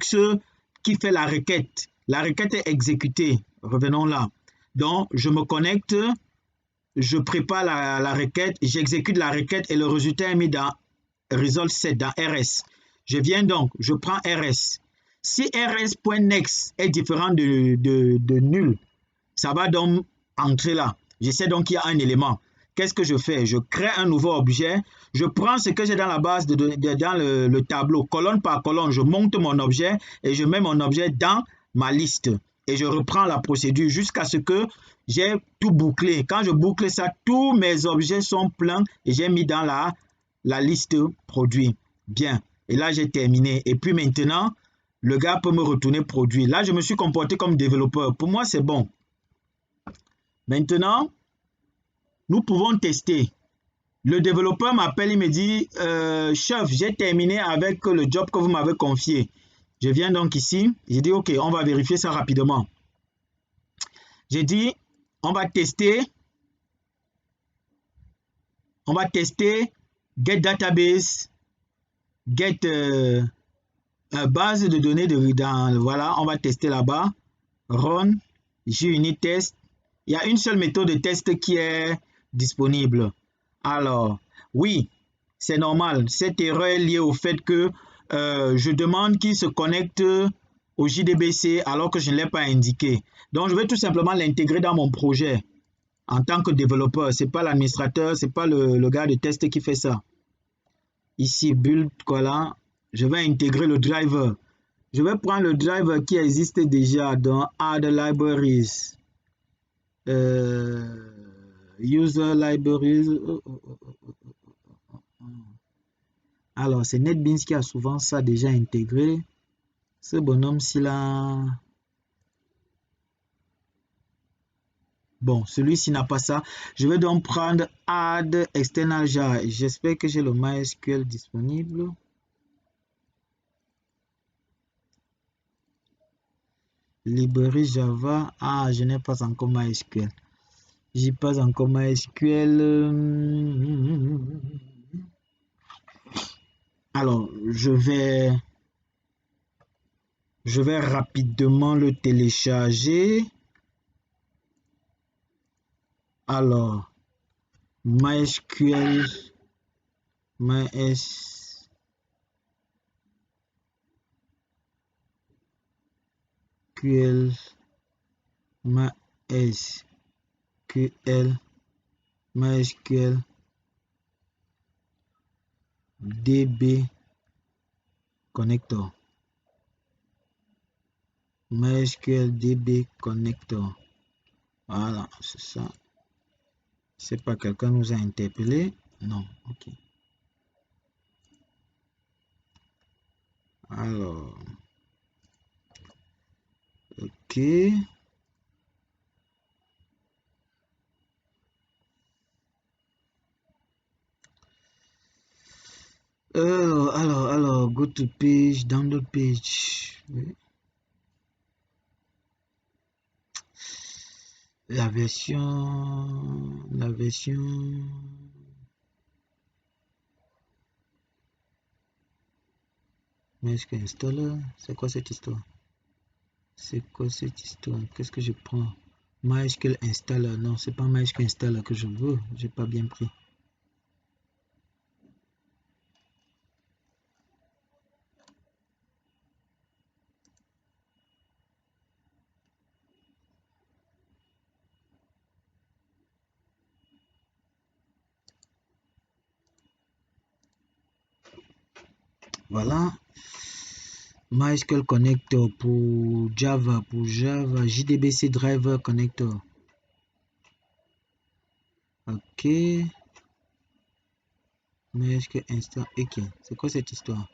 qui fait la requête. La requête est exécutée. Revenons là. Donc, je me connecte, je prépare la requête, j'exécute la requête et le résultat est mis dans result7, dans RS. Je viens donc, je prends RS. Si rs.next est différent de nul, ça va donc entrer là. Je sais donc qu'il y a un élément. Qu'est-ce que je fais? Je crée un nouveau objet. Je prends ce que j'ai dans la base, dans le tableau, colonne par colonne. Je monte mon objet et je mets mon objet dans ma liste. Et je reprends la procédure jusqu'à ce que j'ai tout bouclé. Quand je boucle ça, tous mes objets sont pleins et j'ai mis dans la liste produit. Bien. Et là, j'ai terminé. Et puis maintenant, le gars peut me retourner produit. Là, je me suis comporté comme développeur. Pour moi, c'est bon. Maintenant, nous pouvons tester. Le développeur m'appelle, il me dit, chef, j'ai terminé avec le job que vous m'avez confié. Je viens donc ici, j'ai dit, ok, on va vérifier ça rapidement. J'ai dit, on va tester get database, get base de données voilà, on va tester là-bas, run, JUnit test. Il y a une seule méthode de test qui est disponible. Alors, oui, c'est normal. Cette erreur est liée au fait que je demande qu'il se connecte au JDBC alors que je ne l'ai pas indiqué. Donc, je vais tout simplement l'intégrer dans mon projet en tant que développeur. Ce n'est pas l'administrateur, ce n'est pas le gars de test qui fait ça. Ici, build, voilà. Je vais intégrer le driver. Je vais prendre le driver qui existe déjà dans Add Libraries. User Libraries. Alors, c'est NetBeans qui a souvent ça déjà intégré. Ce bonhomme-ci là. Bon, celui-ci n'a pas ça. Je vais donc prendre Add External Jar. J'espère que j'ai le MySQL disponible. Librairie Java. Ah, je n'ai pas encore MySQL. J'ai pas encore MySQL. Alors, je vais rapidement le télécharger. Alors, MySQL, MySQL DB connector. MySQL DB connector. Voilà, c'est ça. C'est pas quelqu'un nous a interpellé. Non, ok. Alors, ok. Alors, go to page, download page. Oui. La version. MySQL installer, c'est quoi cette histoire? Qu'est-ce que je prends? MySQL installer, non, c'est pas MySQL installer que je veux, j'ai pas bien pris. Voilà. MySQL connector pour Java, JDBC driver connector. Ok. MySQL install. Ok. C'est quoi cette histoire?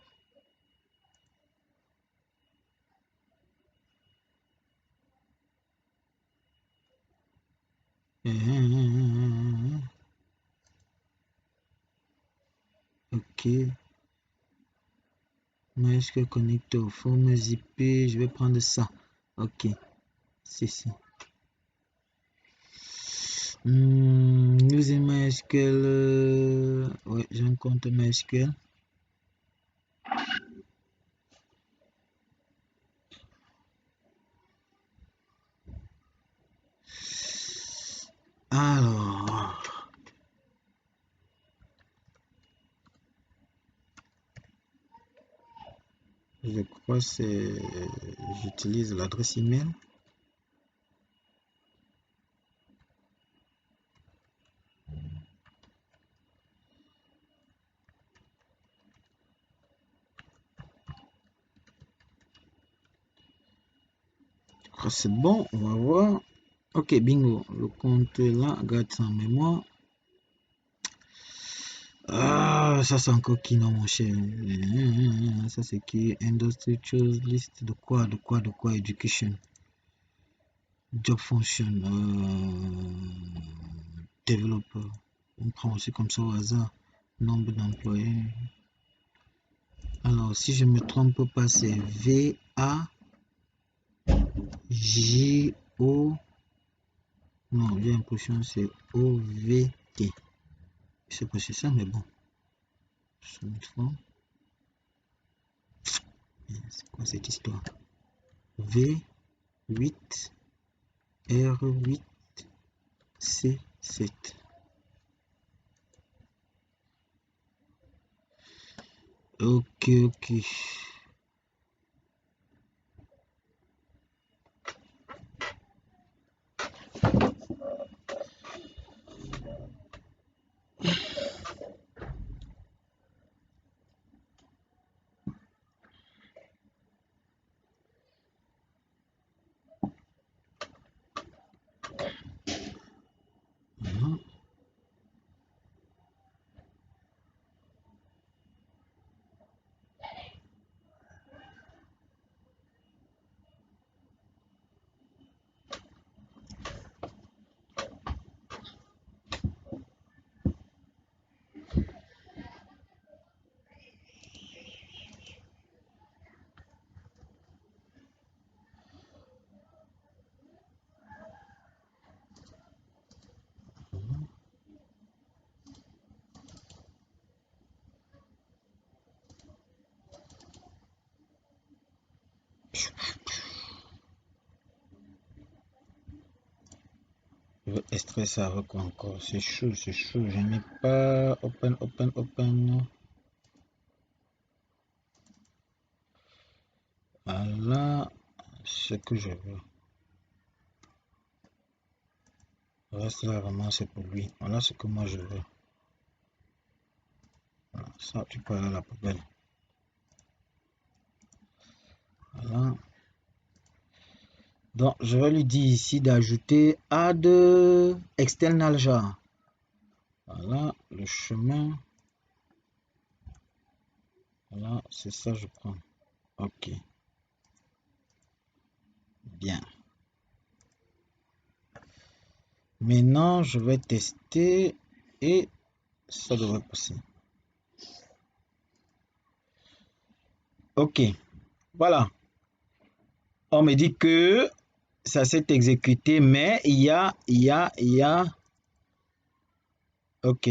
Ok. MySQL connector, forme IP, je vais prendre ça. Ok. C'est ça. Using MySQL. Ouais, j'ai un compte MySQL. Alors. Je crois que c'est. J'utilise l'adresse email. C'est bon, on va voir. Ok, bingo. Le compte là, garde ça en mémoire. Ah, ça c'est encore qui non, mon cher. Ça c'est qui? Industry chose list de quoi? Education. Job function. Developer.
On prend aussi comme ça au hasard. Nombre d'employés. Alors, si je me trompe pas, c'est V-A-J-O. Non, j'ai l'impression que c'est O-V-T. Je sais pas si c'est ça, mais bon. C'est quoi cette histoire? V8, R8, C7. Ok, ok. Voilà. Je vais extraire ça avec quoi encore? C'est chaud, c'est chaud. Je n'ai pas open, open, open. Voilà ce que je veux. Le reste là, vraiment, c'est pour lui. Voilà ce que moi je veux. Voilà, ça, tu peux aller à la poubelle. Voilà. Donc, je vais lui dire ici d'ajouter add external jar. Voilà, le chemin. Voilà, c'est ça, je prends. Ok. Bien. Maintenant, je vais tester et ça devrait passer. Ok. Voilà. On me dit que ça s'est exécuté, mais il y a. Ok.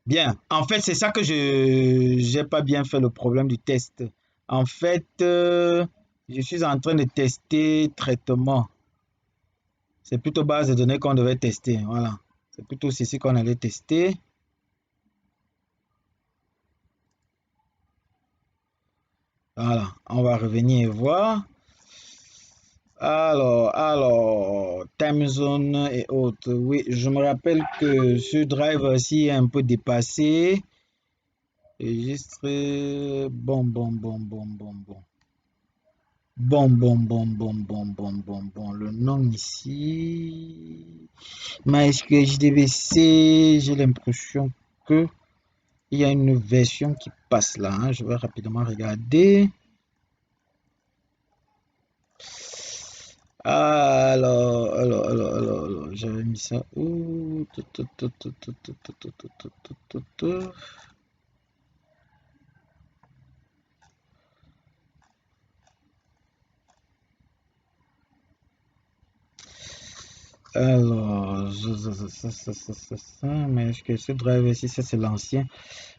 Bien. En fait, c'est ça que je n'ai pas bien fait le problème du test. En fait, je suis en train de tester traitement. C'est plutôt base de données qu'on devait tester. Voilà. C'est plutôt ceci qu'on allait tester. Voilà. On va revenir et voir. Alors, time zone et autres. Oui, je me rappelle que ce drive aussi est un peu dépassé. Registre. Bon, bon, bon, bon, bon, bon. Bon, bon, bon, bon, bon, bon, bon, bon. Le nom ici. MySQL JDBC, j'ai l'impression que il y a une version qui passe là. Hein. Je vais rapidement regarder. Alors, j'avais mis ça où? Alors, mais est-ce que ce drive ici, ça c'est l'ancien?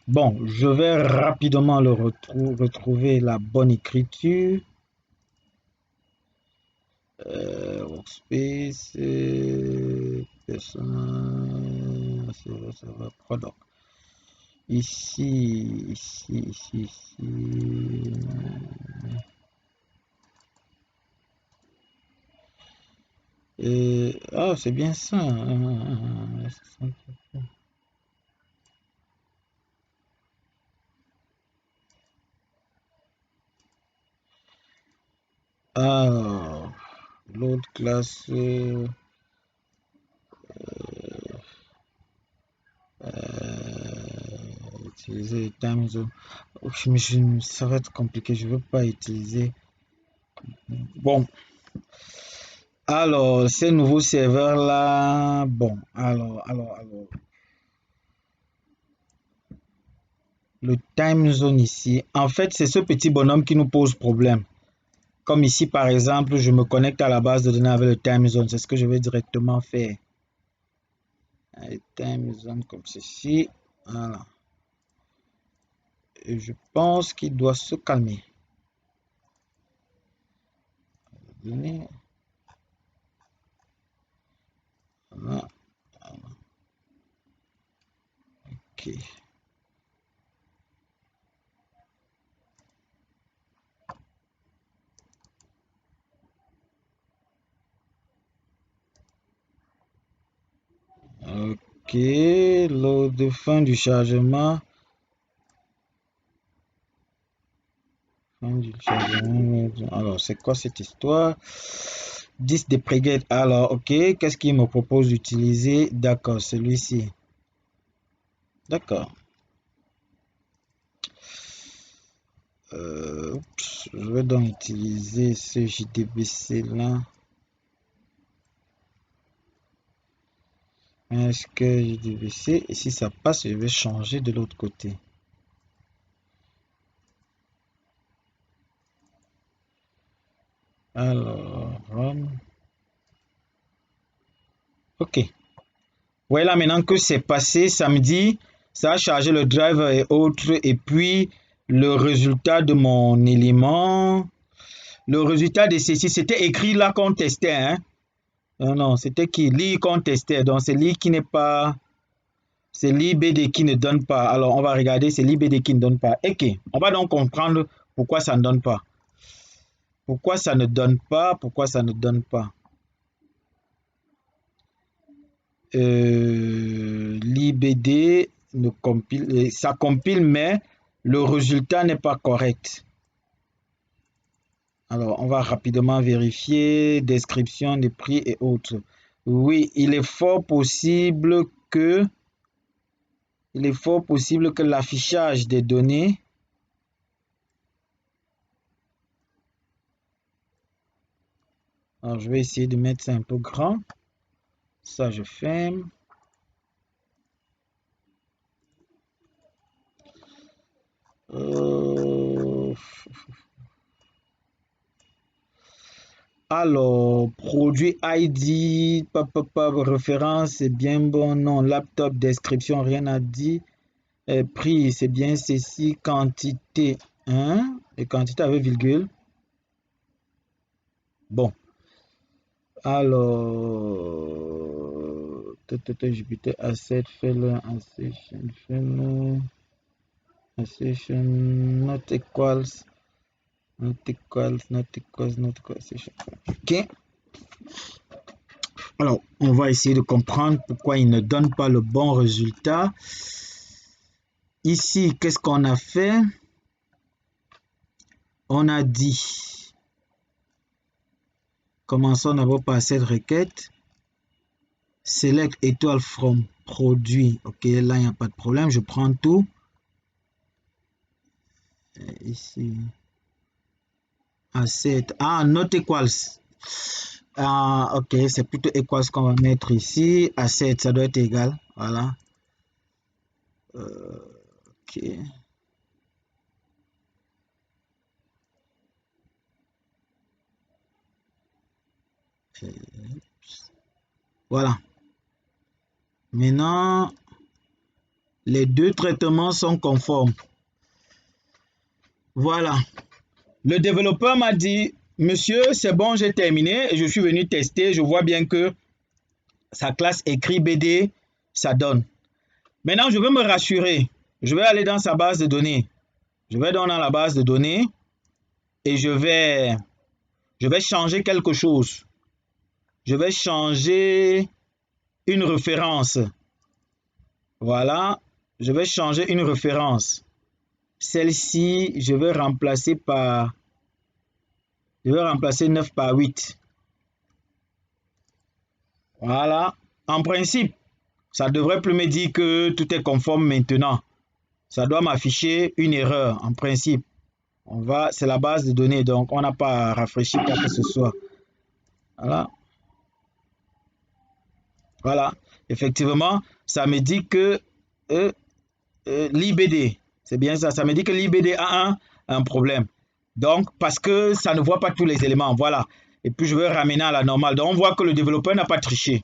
Bon, je vais rapidement le retrouver la bonne écriture. Workspace, personne, ça va, product. Ici. Ah, c'est bien ça. Alors, l'autre classe. Utiliser time zone. Ça va être compliqué. Je veux pas utiliser Bon, alors, ces nouveaux serveurs-là, bon, alors. Le time zone ici, en fait, c'est ce petit bonhomme qui nous pose problème. Comme ici, par exemple, je me connecte à la base de données avec le time zone. C'est ce que je vais directement faire. Allez, time zone comme ceci. Voilà. Et je pense qu'il doit se calmer. Voilà. Ok. Ok, lors de fin du chargement. Alors, c'est quoi cette histoire? 10 de Preget. Alors, ok, qu'est-ce qu'il me propose d'utiliser? D'accord, celui-ci. D'accord. Je vais donc utiliser ce JDBC là. Est-ce que JDBC, et si ça passe, je vais changer de l'autre côté. Alors, ok. Voilà, maintenant que c'est passé, samedi, ça a chargé le driver et autres, et puis le résultat de mon élément, le résultat de ceci, c'était écrit là qu'on testait, hein. Non, c'était qui? L'I qu'on testait, donc c'est l'I qui n'est pas, c'est l'IBD qui ne donne pas. Alors, on va regarder, c'est l'IBD qui ne donne pas. Ok, on va donc comprendre pourquoi ça ne donne pas. Pourquoi ça ne donne pas? Pourquoi ça ne donne pas? L'IBD ne compile, ça compile, mais le résultat n'est pas correct. Alors, on va rapidement vérifier, description des prix et autres. Oui, il est fort possible que l'affichage des données alors je vais essayer de mettre ça un peu grand. Ça, je ferme. Alors, produit ID, référence, c'est bien bon. Non, laptop, description, rien à dire. Prix, c'est bien ceci. Quantité, hein? Et quantité avec virgule. Bon. Alors, Jupiter Asset, fais-le, Ascension, not equals, ok. Alors, on va essayer de comprendre pourquoi il ne donne pas le bon résultat. Ici, qu'est-ce qu'on a fait? On a dit, commençons d'abord par cette requête. Select étoile from produit. Ok, là, il n'y a pas de problème. Je prends tout. Ici. Asset. Ah, not equals. Ah, ok, c'est plutôt equals qu'on va mettre ici. Asset, ça doit être égal. Voilà. Ok. Voilà. Maintenant, les deux traitements sont conformes. Voilà. Le développeur m'a dit, monsieur, c'est bon, j'ai terminé et je suis venu tester. Je vois bien que sa classe écrit BD, ça donne. Maintenant, je veux me rassurer. Je vais aller dans sa base de données. Je vais dans la base de données et je vais changer quelque chose. Je vais changer une référence. Voilà. Je vais changer une référence. Celle-ci, je vais remplacer 9 par 8. Voilà. En principe, ça devrait plus me dire que tout est conforme maintenant. Ça doit m'afficher une erreur en principe. c'est la base de données, donc on n'a pas à rafraîchir quoi que ce soit. Voilà. Voilà. Effectivement, ça me dit que l'IBD, c'est bien ça, ça me dit que l'IBD a un problème. Donc, parce que ça ne voit pas tous les éléments, voilà. Et puis, je vais ramener à la normale. Donc, on voit que le développeur n'a pas triché.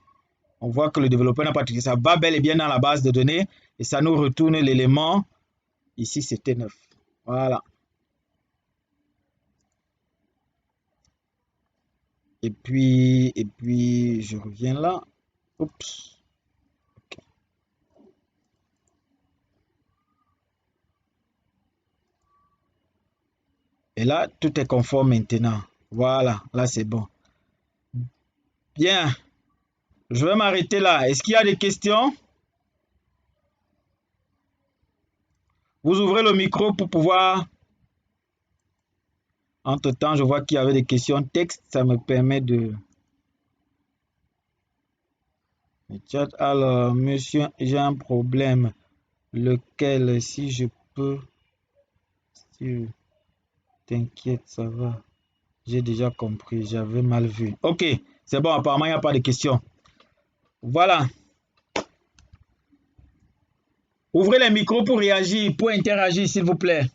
On voit que le développeur n'a pas triché. Ça va bel et bien dans la base de données et ça nous retourne l'élément. Ici, c'était 9. Voilà. Et puis, je reviens là. Oups. Okay. Et là, tout est conforme maintenant. Voilà, là, c'est bon. Bien. Je vais m'arrêter là. Est-ce qu'il y a des questions? Vous ouvrez le micro pour pouvoir... Entre-temps, je vois qu'il y avait des questions texte. Ça me permet de... Alors, monsieur, j'ai un problème. Lequel, si je peux... Si... T'inquiète, ça va. J'ai déjà compris. J'avais mal vu. Ok, c'est bon. Apparemment, il n'y a pas de questions. Voilà. Ouvrez les micros pour réagir, pour interagir, s'il vous plaît.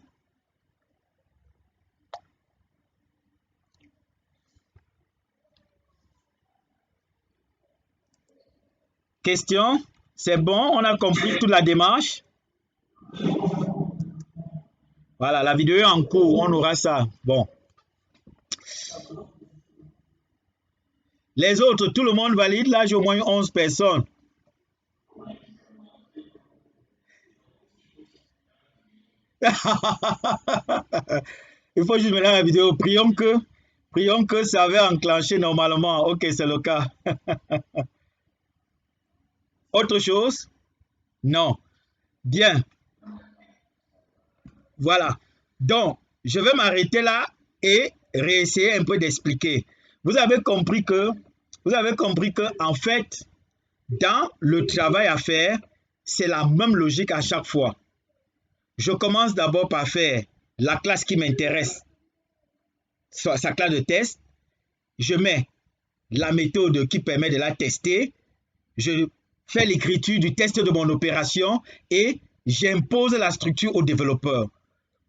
Question? C'est bon? On a compris toute la démarche? Voilà, la vidéo est en cours. On aura ça. Bon. Les autres, tout le monde valide. Là, j'ai au moins 11 personnes. Il faut juste mettre la vidéo. Prions que ça avait enclenché normalement. Ok, c'est le cas. Autre chose? Non. Bien. Voilà. Donc, je vais m'arrêter là et réessayer un peu d'expliquer. Vous avez compris que, en fait, dans le travail à faire, c'est la même logique à chaque fois. Je commence d'abord par faire la classe qui m'intéresse, sa classe de test. Je mets la méthode qui permet de la tester. Je fais l'écriture du test de mon opération et j'impose la structure au développeur.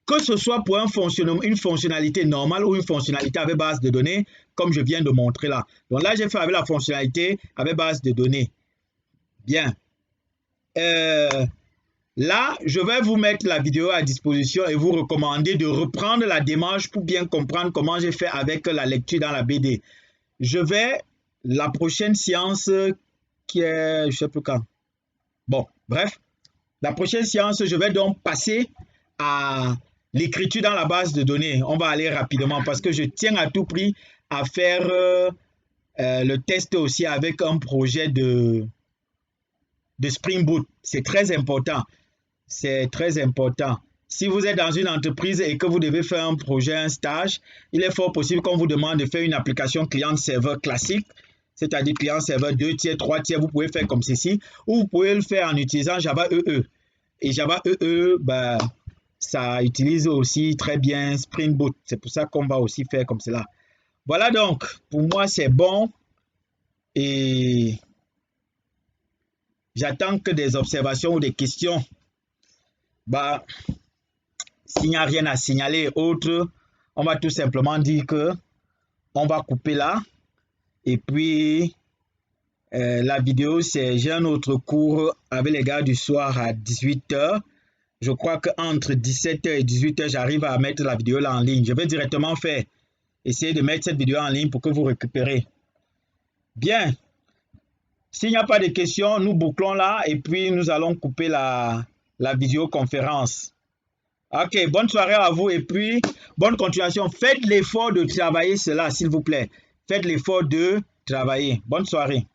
Que ce soit pour une fonctionnalité normale ou une fonctionnalité avec base de données, comme je viens de montrer là. Donc là, j'ai fait avec la fonctionnalité avec base de données. Bien. Là, je vais vous mettre la vidéo à disposition et vous recommander de reprendre la démarche pour bien comprendre comment j'ai fait avec la lecture dans la BD. Je vais, la prochaine séance qui est, je ne sais plus quand. Bon, bref, la prochaine séance, je vais donc passer à l'écriture dans la base de données. On va aller rapidement parce que je tiens à tout prix à faire le test aussi avec un projet de Spring Boot. C'est très important. C'est très important. Si vous êtes dans une entreprise et que vous devez faire un projet, un stage, il est fort possible qu'on vous demande de faire une application client-serveur classique, c'est-à-dire client-serveur 2 tiers, 3 tiers, vous pouvez faire comme ceci, ou vous pouvez le faire en utilisant Java EE. Et Java EE, ben, ça utilise aussi très bien Spring Boot. C'est pour ça qu'on va aussi faire comme cela. Voilà donc, pour moi c'est bon. Et j'attends que des observations ou des questions. Bah, s'il n'y a rien à signaler autre, on va tout simplement dire que on va couper là. Et puis, la vidéo, c'est j'ai un autre cours avec les gars du soir à 18 h. Je crois qu'entre 17 h et 18 h, j'arrive à mettre la vidéo là en ligne. Je vais directement essayer de mettre cette vidéo en ligne pour que vous récupérez. Bien. S'il n'y a pas de questions, nous bouclons là et puis nous allons couper la visioconférence. Ok, bonne soirée à vous et puis bonne continuation. Faites l'effort de travailler cela, s'il vous plaît. Faites l'effort de travailler. Bonne soirée.